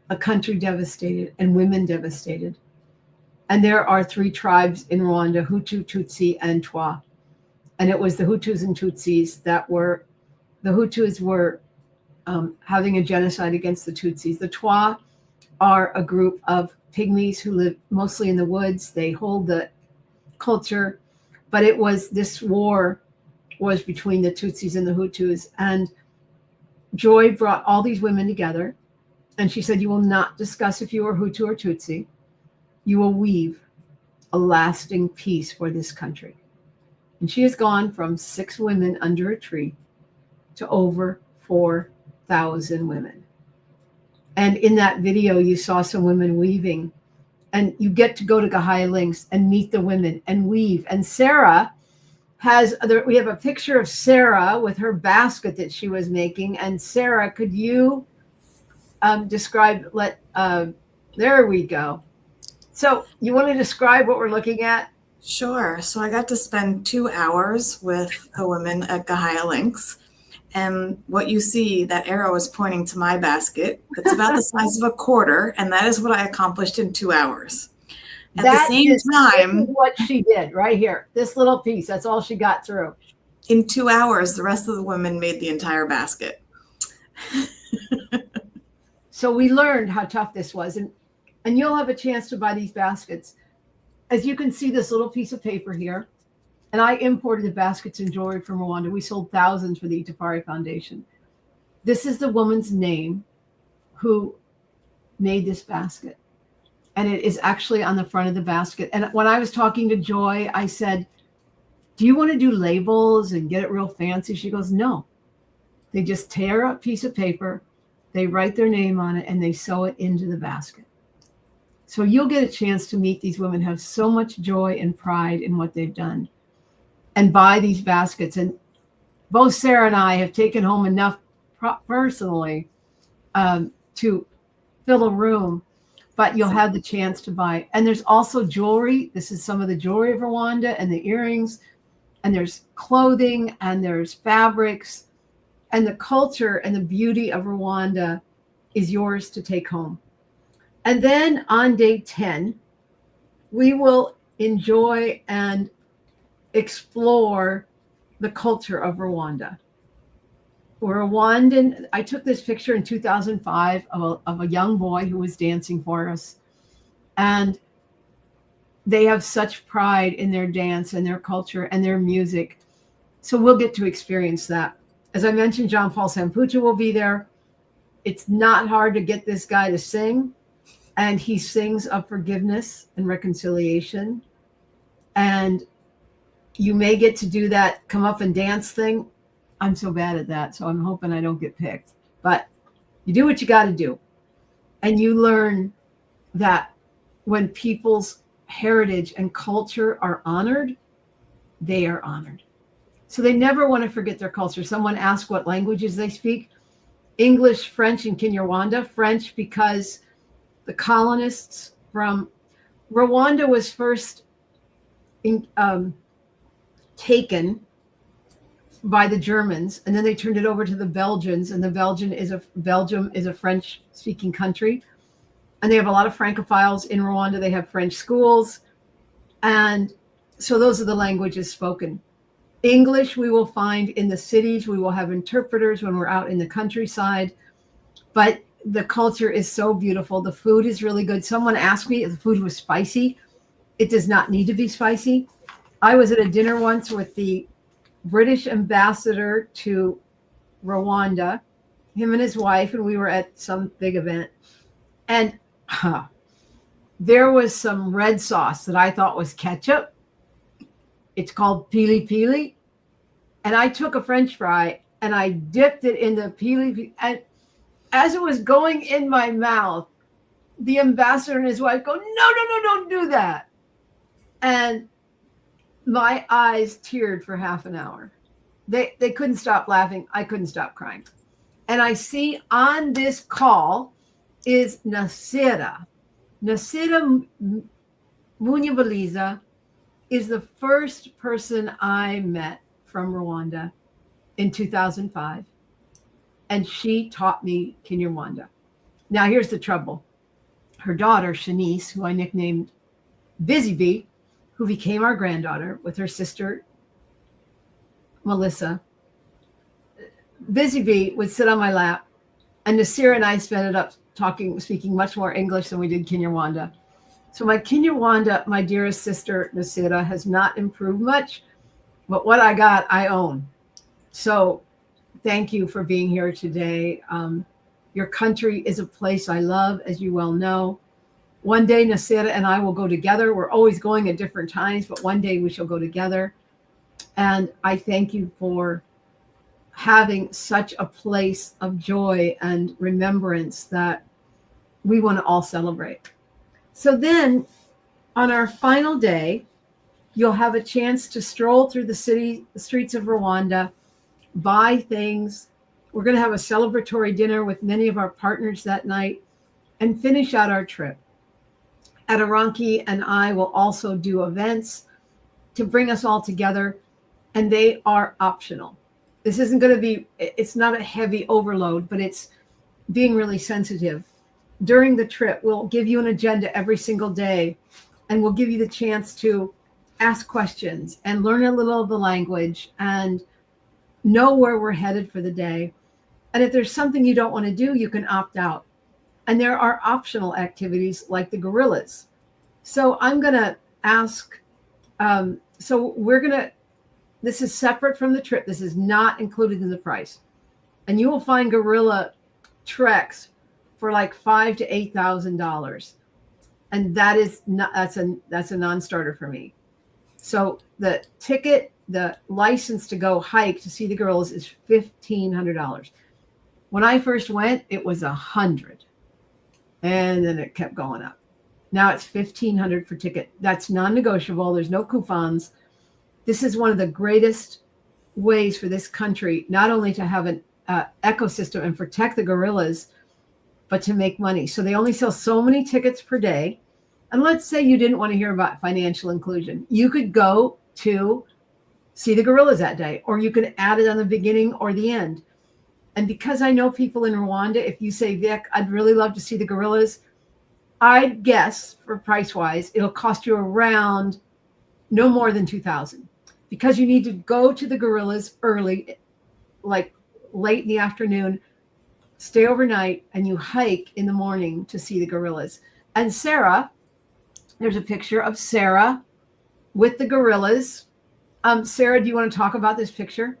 a country devastated and women devastated. And there are three tribes in Rwanda, Hutu, Tutsi, and Twa. And it was the Hutus and Tutsis the Hutus were having a genocide against the Tutsis. The Twa are a group of pygmies who live mostly in the woods. They hold the culture, but this war was between the Tutsis and the Hutus. And Joy brought all these women together, and she said, you will not discuss if you are Hutu or Tutsi. You will weave a lasting peace for this country. And she has gone from 6 women under a tree to over 4,000 women. And in that video, you saw some women weaving, and you get to go to Gaia Links and meet the women and weave. And Sarah we have a picture of Sarah with her basket that she was making. And Sarah, could you describe, there we go. So you want to describe what we're looking at? Sure. So I got to spend 2 hours with the women at Gaia Links. And what you see, that arrow is pointing to my basket. It's about the size of a quarter. And that is what I accomplished in 2 hours. At the same time, this is what she did right here. This little piece, that's all she got through. In 2 hours, the rest of the women made the entire basket. So we learned how tough this was. And you'll have a chance to buy these baskets. As you can see, this little piece of paper here, and I imported the baskets and jewelry from Rwanda. We sold thousands for the Itafari Foundation. This is the woman's name who made this basket. And it is actually on the front of the basket. And when I was talking to Joy, I said, do you want to do labels and get it real fancy? She goes, no. They just tear a piece of paper, they write their name on it, and they sew it into the basket. So you'll get a chance to meet these women, have so much joy and pride in what they've done, and buy these baskets. And both Sarah and I have taken home enough personally to fill a room, but you'll have the chance to buy. And there's also jewelry. This is some of the jewelry of Rwanda and the earrings, and there's clothing and there's fabrics, and the culture and the beauty of Rwanda is yours to take home. And then on day 10, we will enjoy and explore the culture of Rwanda. Rwandan, I took this picture in 2005 of a young boy who was dancing for us. And they have such pride in their dance and their culture and their music. So we'll get to experience that. As I mentioned, John Paul Samputu will be there. It's not hard to get this guy to sing. And he sings of forgiveness and reconciliation. And you may get to do that come up and dance thing. I'm so bad at that, so I'm hoping I don't get picked. But you do what you got to do. And you learn that when people's heritage and culture are honored, they are honored. So they never want to forget their culture. Someone asked what languages they speak. English, French, and Kinyarwanda. French because the colonists from Rwanda was first taken by the Germans, and then they turned it over to the Belgians, and Belgium is a French-speaking country, and they have a lot of Francophiles in Rwanda. They have French schools, and so those are the languages spoken. English we will find in the cities. We will have interpreters when we're out in the countryside, but the culture is so beautiful. The food is really good. Someone asked me if the food was spicy. It does not need to be spicy. I was at a dinner once with the British ambassador to Rwanda, him and his wife, and we were at some big event. And there was some red sauce that I thought was ketchup. It's called pili pili. And I took a French fry and I dipped it in the pili. And as it was going in my mouth, the ambassador and his wife go, no, don't do that. And my eyes teared for half an hour. They couldn't stop laughing. I couldn't stop crying. And I see on this call is Nasira. Nasira Munyabaliza is the first person I met from Rwanda in 2005. And she taught me Kinyarwanda. Now, here's the trouble. Her daughter, Shanice, who I nicknamed Busy Bee, who became our granddaughter with her sister, Melissa. Busy Bee would sit on my lap, and Nasira and I spent it up speaking much more English than we did Kinyarwanda. So my Kinyarwanda, my dearest sister, Nasira, has not improved much, but what I got, I own. So thank you for being here today. Your country is a place I love, as you well know. One day, Nasira and I will go together. We're always going at different times, but one day we shall go together. And I thank you for having such a place of joy and remembrance that we want to all celebrate. So then on our final day, you'll have a chance to stroll through the streets of Rwanda, buy things. We're going to have a celebratory dinner with many of our partners that night and finish out our trip. Adaranki and I will also do events to bring us all together, and they are optional. This isn't going to be, it's not a heavy overload, but it's being really sensitive. During the trip, we'll give you an agenda every single day, and we'll give you the chance to ask questions and learn a little of the language and know where we're headed for the day. And if there's something you don't want to do, you can opt out. And there are optional activities like the gorillas. So I'm going to ask, this is separate from the trip. This is not included in the price. And you will find gorilla treks for like $5,000 to $8,000. And that is not, that's a non-starter for me. So the ticket, the license to go hike to see the gorillas is $1,500. When I first went, it was $100. And then it kept going up. Now it's $1,500 for ticket. That's non-negotiable. There's no coupons. This is one of the greatest ways for this country, not only to have an ecosystem and protect the gorillas, but to make money. So they only sell so many tickets per day. And let's say you didn't want to hear about financial inclusion. You could go to see the gorillas that day, or you could add it on the beginning or the end. And because I know people in Rwanda, if you say, Vic, I'd really love to see the gorillas, I'd guess for price-wise, it'll cost you around no more than $2,000, because you need to go to the gorillas early, like late in the afternoon, stay overnight, and you hike in the morning to see the gorillas. And Sarah, there's a picture of Sarah with the gorillas. Sarah, do you want to talk about this picture?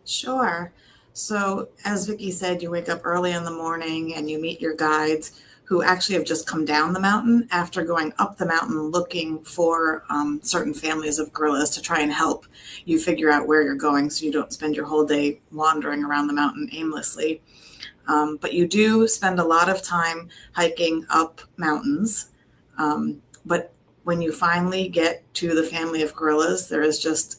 Sure. So as Vicki said, you wake up early in the morning and you meet your guides who actually have just come down the mountain after going up the mountain looking for certain families of gorillas to try and help you figure out where you're going so you don't spend your whole day wandering around the mountain aimlessly. But you do spend a lot of time hiking up mountains. But when you finally get to the family of gorillas, there is just,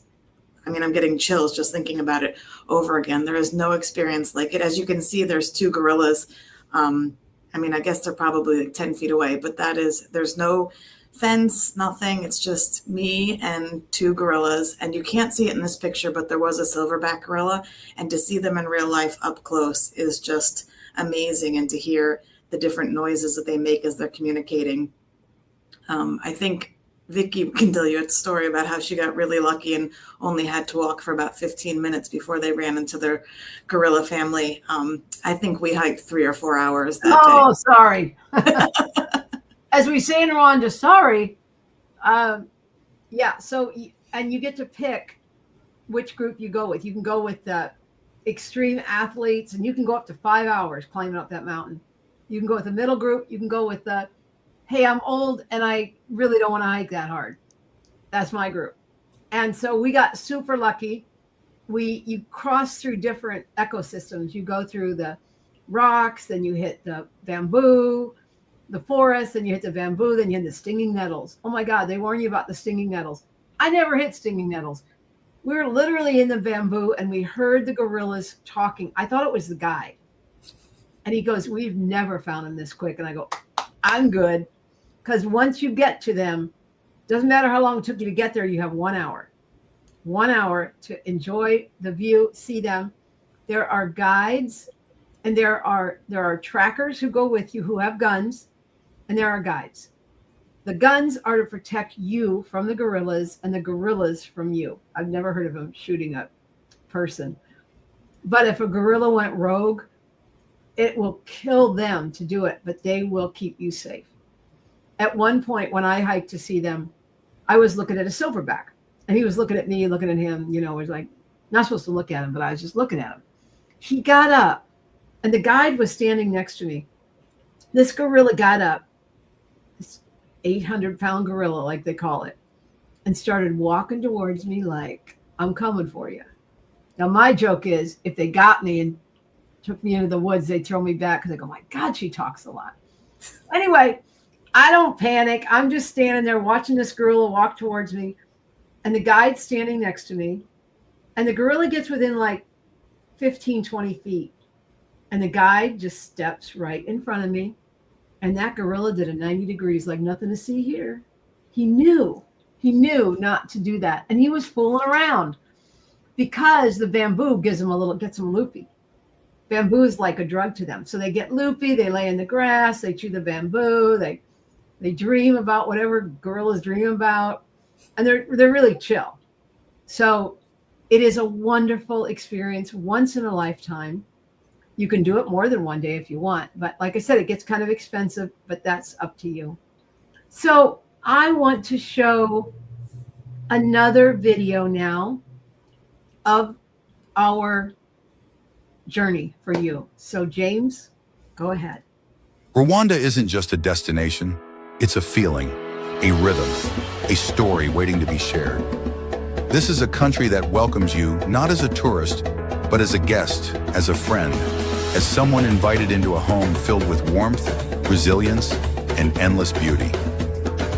I'm getting chills just thinking about it over again. There is no experience like it. As you can see, there's two gorillas. I guess they're probably like 10 feet away, but there's no fence, nothing. It's just me and two gorillas. And you can't see it in this picture, but there was a silverback gorilla. And to see them in real life up close is just amazing. And to hear the different noises that they make as they're communicating. I think Vicki can tell you a story about how she got really lucky and only had to walk for about 15 minutes before they ran into their gorilla family. I think we hiked 3 or 4 hours that day. Oh, sorry. As we say in Rwanda, sorry. Yeah. So, and you get to pick which group you go with. You can go with the extreme athletes, and you can go up to 5 hours climbing up that mountain. You can go with the middle group. You can go with the, hey, I'm old and I really don't want to hike that hard. That's my group. And so we got super lucky. You cross through different ecosystems. You go through the rocks, then you hit the bamboo, the forest, then you hit the bamboo, then you hit the stinging nettles. Oh my God, they warn you about the stinging nettles. I never hit stinging nettles. We were literally in the bamboo and we heard the gorillas talking. I thought it was the guide. And he goes, we've never found them this quick. And I go, I'm good. Because once you get to them, doesn't matter how long it took you to get there, you have 1 hour. 1 hour to enjoy the view, see them. There are guides and there are trackers who go with you who have guns, and there are guides. The guns are to protect you from the gorillas and the gorillas from you. I've never heard of them shooting a person. But if a gorilla went rogue, it will kill them to do it, but they will keep you safe. At one point when I hiked to see them, I was looking at a silverback and he was looking at me, looking at him, was like, not supposed to look at him, but I was just looking at him. He got up and the guide was standing next to me. This gorilla got up, this 800-pound gorilla, like they call it, and started walking towards me like, I'm coming for you. Now, my joke is if they got me and took me into the woods, they'd throw me back because I go, my God, she talks a lot. Anyway, I don't panic. I'm just standing there watching this gorilla walk towards me, and the guide's standing next to me, and the gorilla gets within like 15, 20 feet, and the guide just steps right in front of me, and that gorilla did a 90 degrees, like nothing to see here. He knew not to do that, and he was fooling around because the bamboo gets them loopy. Bamboo is like a drug to them. So they get loopy, they lay in the grass, they chew the bamboo, they dream about whatever gorillas dream about, and they're really chill. So it is a wonderful experience, once in a lifetime. You can do it more than one day if you want, but like I said, it gets kind of expensive, but that's up to you. So I want to show another video now of our journey for you. So James, go ahead. Rwanda isn't just a destination, it's a feeling, a rhythm, a story waiting to be shared. This is a country that welcomes you not as a tourist, but as a guest, as a friend, as someone invited into a home filled with warmth, resilience, and endless beauty.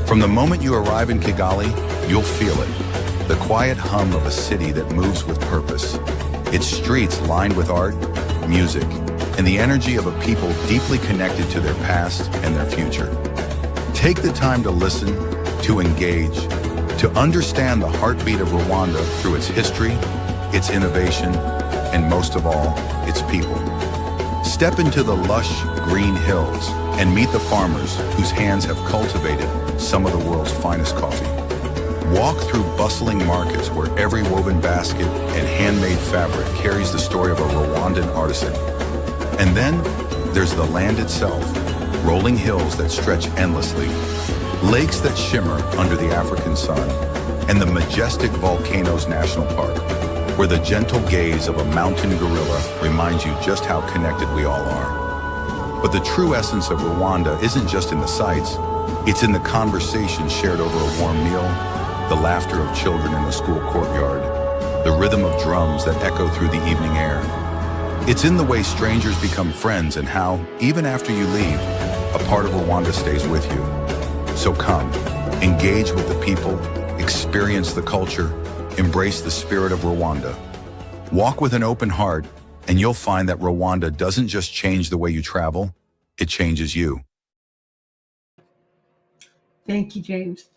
From the moment you arrive in Kigali, you'll feel it, the quiet hum of a city that moves with purpose. Its streets lined with art, music, and the energy of a people deeply connected to their past and their future. Take the time to listen, to engage, to understand the heartbeat of Rwanda through its history, its innovation, and most of all, its people. Step into the lush green hills and meet the farmers whose hands have cultivated some of the world's finest coffee. Walk through bustling markets where every woven basket and handmade fabric carries the story of a Rwandan artisan. And then there's the land itself, rolling hills that stretch endlessly, lakes that shimmer under the African sun, and the majestic Volcanoes National Park, where the gentle gaze of a mountain gorilla reminds you just how connected we all are. But the true essence of Rwanda isn't just in the sights, it's in the conversation shared over a warm meal, the laughter of children in the school courtyard, the rhythm of drums that echo through the evening air. It's in the way strangers become friends and how, even after you leave, a part of Rwanda stays with you. So come, engage with the people, experience the culture, embrace the spirit of Rwanda. Walk with an open heart, and you'll find that Rwanda doesn't just change the way you travel, it changes you. Thank you, James.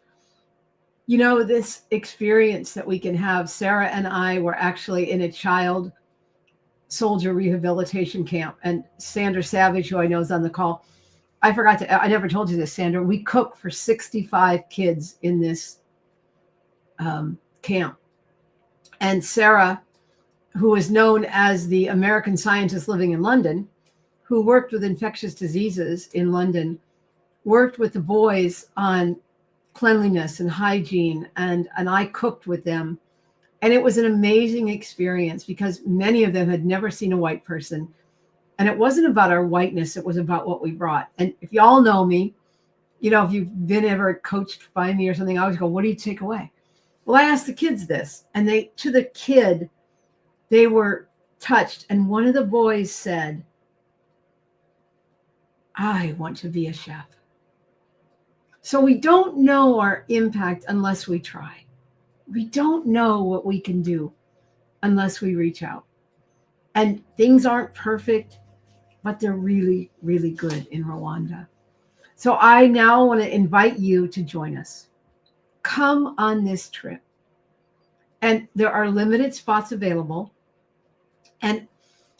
This experience that we can have, Sarah and I were actually in a child soldier rehabilitation camp, and Sandra Savage, who I know is on the call, I never told you this, Sandra, we cook for 65 kids in this camp. And Sarah, who is known as the American scientist living in London, who worked with infectious diseases in London, worked with the boys on cleanliness and hygiene, and I cooked with them. And it was an amazing experience because many of them had never seen a white person. And it wasn't about our whiteness, it was about what we brought. And if y'all know me, you know, if you've been ever coached by me or something, I always go, what do you take away? Well, I asked the kids this, and to the kid, they were touched. And one of the boys said, I want to be a chef. So we don't know our impact unless we try. We don't know what we can do unless we reach out. And things aren't perfect, but they're really, really good in Rwanda. So I now want to invite you to join us. Come on this trip. And there are limited spots available. And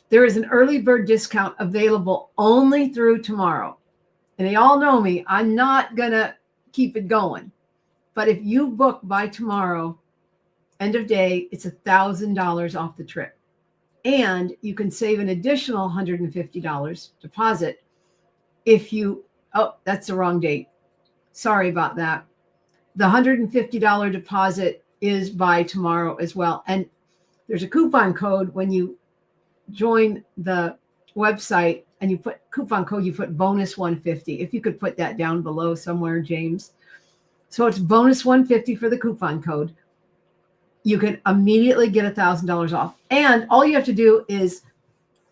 there is an early bird discount available only through tomorrow. And they all know me, I'm not going to keep it going. But if you book by tomorrow, end of day, it's $1,000 off the trip. And you can save an additional $150 deposit if you, oh, that's the wrong date. Sorry about that. The $150 deposit is by tomorrow as well. And there's a coupon code when you join the website and you put coupon code, you put bonus 150. If you could put that down below somewhere, James. So it's bonus 150 for the coupon code. You can immediately get $1,000 off. And all you have to do is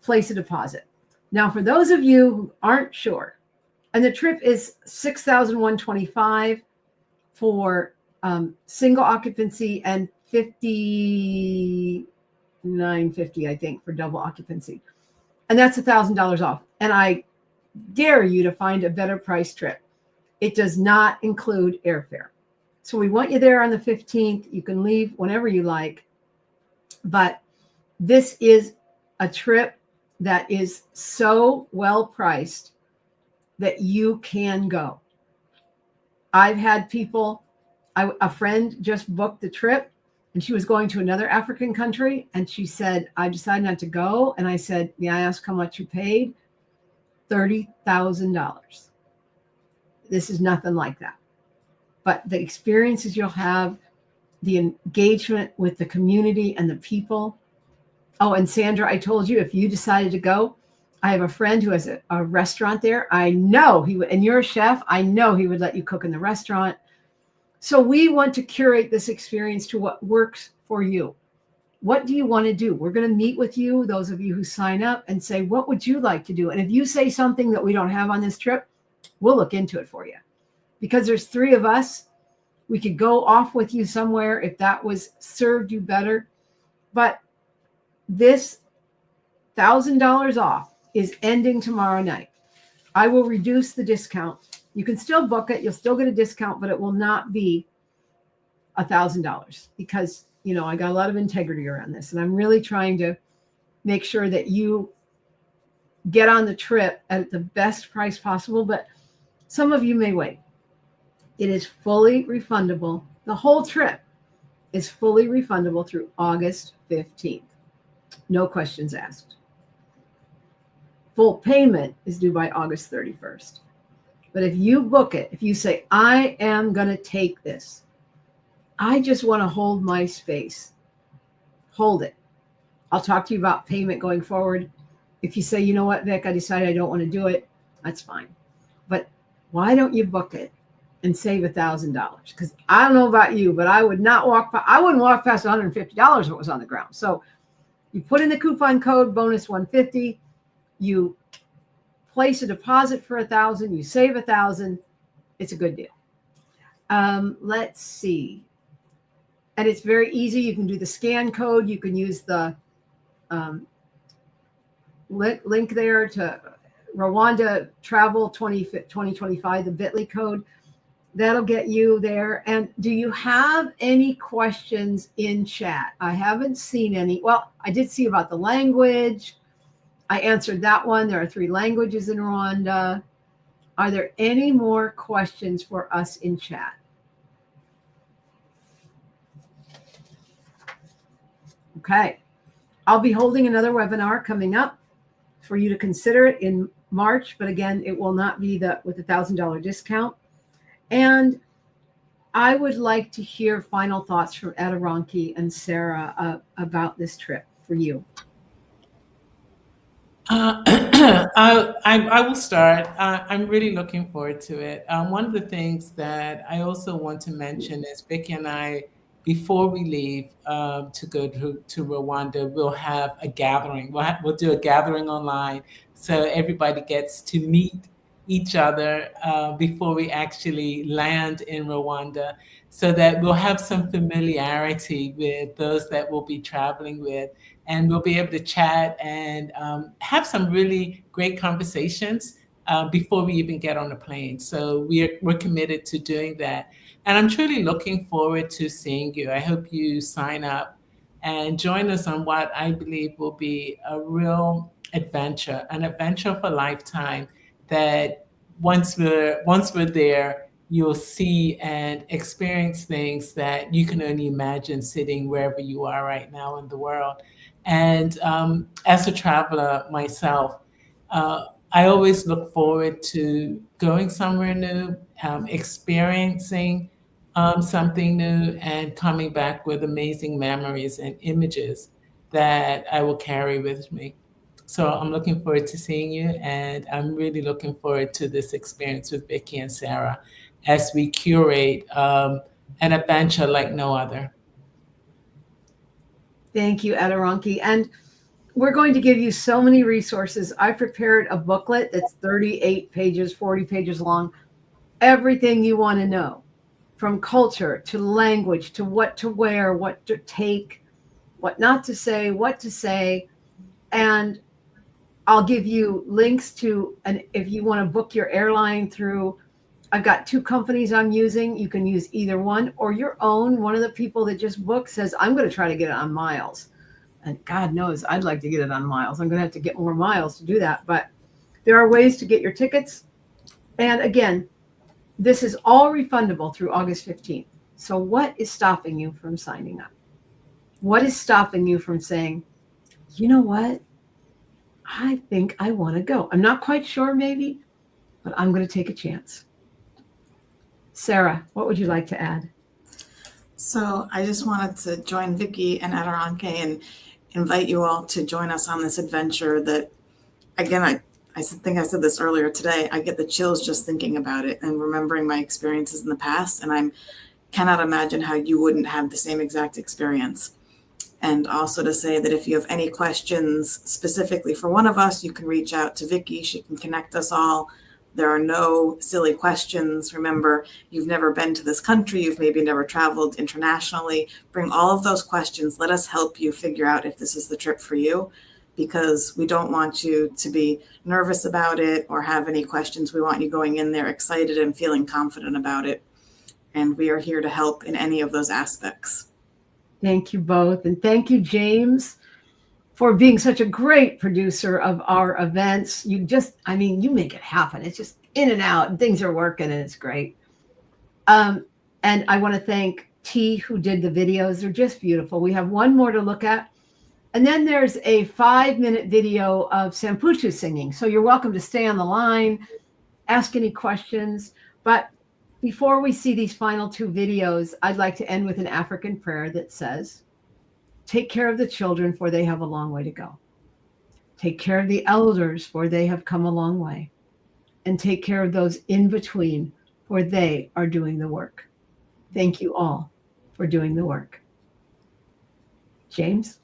place a deposit. Now, for those of you who aren't sure, and the trip is $6,125 for single occupancy and $5,950, I think, for double occupancy. And that's $1,000 off. And I dare you to find a better price trip. It does not include airfare. So we want you there on the 15th. You can leave whenever you like. But this is a trip that is so well priced that you can go. I've had people, a friend just booked the trip and she was going to another African country. And she said, I decided not to go. And I said, may I ask how much you paid? $30,000. This is nothing like that. But the experiences you'll have, the engagement with the community and the people. Oh, and Sandra, I told you, if you decided to go, I have a friend who has a restaurant there. I know he would, and you're a chef, I know he would let you cook in the restaurant. So we want to curate this experience to what works for you. What do you want to do? We're going to meet with you, those of you who sign up, and say, what would you like to do? And if you say something that we don't have on this trip, we'll look into it for you. Because there's 3 of us, we could go off with you somewhere if that was served you better. But this $1,000 off is ending tomorrow night. I will reduce the discount. You can still book it. You'll still get a discount, but it will not be $1,000 because, you know, I got a lot of integrity around this. And I'm really trying to make sure that you get on the trip at the best price possible. But some of you may wait. It is fully refundable. The whole trip is fully refundable through August 15th. No questions asked. Full payment is due by August 31st. But if you book it, if you say, I am going to take this, I just want to hold my space, hold it. I'll talk to you about payment going forward. If you say, you know what, Vic, I decided I don't want to do it, that's fine. But why don't you book it and save $1,000? Because I don't know about you, but I wouldn't walk past $150 if it was on the ground. So you put in the coupon code bonus 150, you place a deposit for $1,000, you save $1,000. It's a good deal. Let's see. And it's very easy. You can do the scan code. You can use the link there to Rwanda Travel 2025, the Bitly code. That'll get you there. And do you have any questions in chat? I haven't seen any. Well, I did see about the language. I answered that one. There are 3 languages in Rwanda. Are there any more questions for us in chat? Okay. I'll be holding another webinar coming up for you to consider it in March. But again, it will not be with the $1,000 discount. And I would like to hear final thoughts from Aderonke and Sarah about this trip for you. I will start. I'm really looking forward to it. One of the things that I also want to mention is Vicky and I, before we leave to go to Rwanda, we'll have a gathering. We'll do a gathering online so everybody gets to meet each other before we actually land in Rwanda, so that we'll have some familiarity with those that we'll be traveling with, and we'll be able to chat and have some really great conversations before we even get on the plane. So we're committed to doing that. And I'm truly looking forward to seeing you. I hope you sign up and join us on what I believe will be a real adventure, an adventure of a lifetime, that once we're there, you'll see and experience things that you can only imagine sitting wherever you are right now in the world. And as a traveler myself, I always look forward to going somewhere new, experiencing something new, and coming back with amazing memories and images that I will carry with me. So I'm looking forward to seeing you, and I'm really looking forward to this experience with Vicky and Sarah as we curate an adventure like no other. Thank you, Aderonke. And we're going to give you so many resources. I prepared a booklet that's 38 pages, 40 pages long, everything you want to know, from culture to language to what to wear, what to take, what not to say, what to say. And I'll give you links to, and if you want to book your airline through, I've got 2 companies I'm using. You can use either one or your own. One of the people that just booked says, I'm going to try to get it on miles. And God knows I'd like to get it on miles. I'm going to have to get more miles to do that. But there are ways to get your tickets. And again, this is all refundable through August 15th. So what is stopping you from signing up? What is stopping you from saying, you know what? I think I want to go. I'm not quite sure maybe, but I'm going to take a chance. Sarah, what would you like to add? So I just wanted to join Vicky and Aderonke and invite you all to join us on this adventure that, again, I think I said this earlier today, I get the chills just thinking about it and remembering my experiences in the past. And I cannot imagine how you wouldn't have the same exact experience. And also to say that if you have any questions specifically for one of us, you can reach out to Vicky. She can connect us all. There are no silly questions. Remember, you've never been to this country. You've maybe never traveled internationally. Bring all of those questions. Let us help you figure out if this is the trip for you, because we don't want you to be nervous about it or have any questions. We want you going in there excited and feeling confident about it. And we are here to help in any of those aspects. Thank you both. And thank you, James, for being such a great producer of our events. You make it happen. It's just in and out and things are working and it's great. And I want to thank T, who did the videos. They're just beautiful. We have one more to look at. And then there's a 5-minute video of Samputu singing. So you're welcome to stay on the line, ask any questions. But before we see these final 2 videos, I'd like to end with an African prayer that says, take care of the children, for they have a long way to go. Take care of the elders, for they have come a long way. And take care of those in between, for they are doing the work. Thank you all for doing the work. James?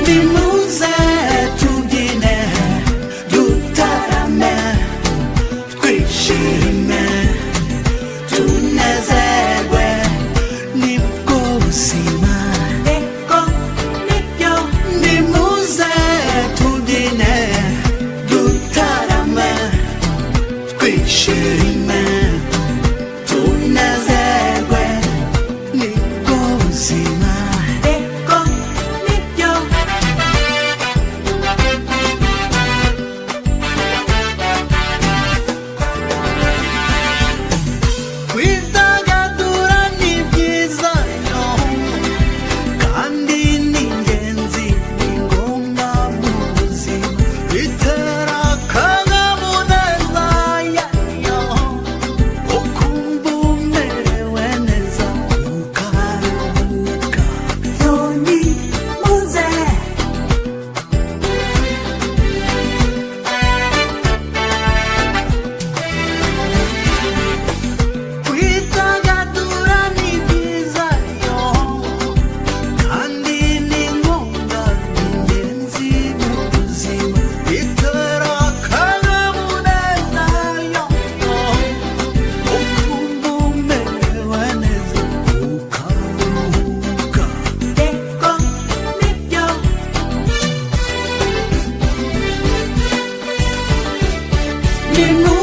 nimuze tubyine dutarame twishime tunezerwe nibwo buzima eko nibyo nimuze tubyine dutarame twishime tunezerwe nibwo buzima eko nibyo kwidagadura ni byiza yo kandi ni ingenzi ni ngombwa mu buzima bitera akanyamuneza yayo ukumva umerewe neza ukaruhuka yoni muze kwidagadura ni byiza yo kandi ni ngombwa ni ingenzi mu buzima bitera akanyamuneza yo ukumva umerewe neza ukaruhuka eko nibyo nimuze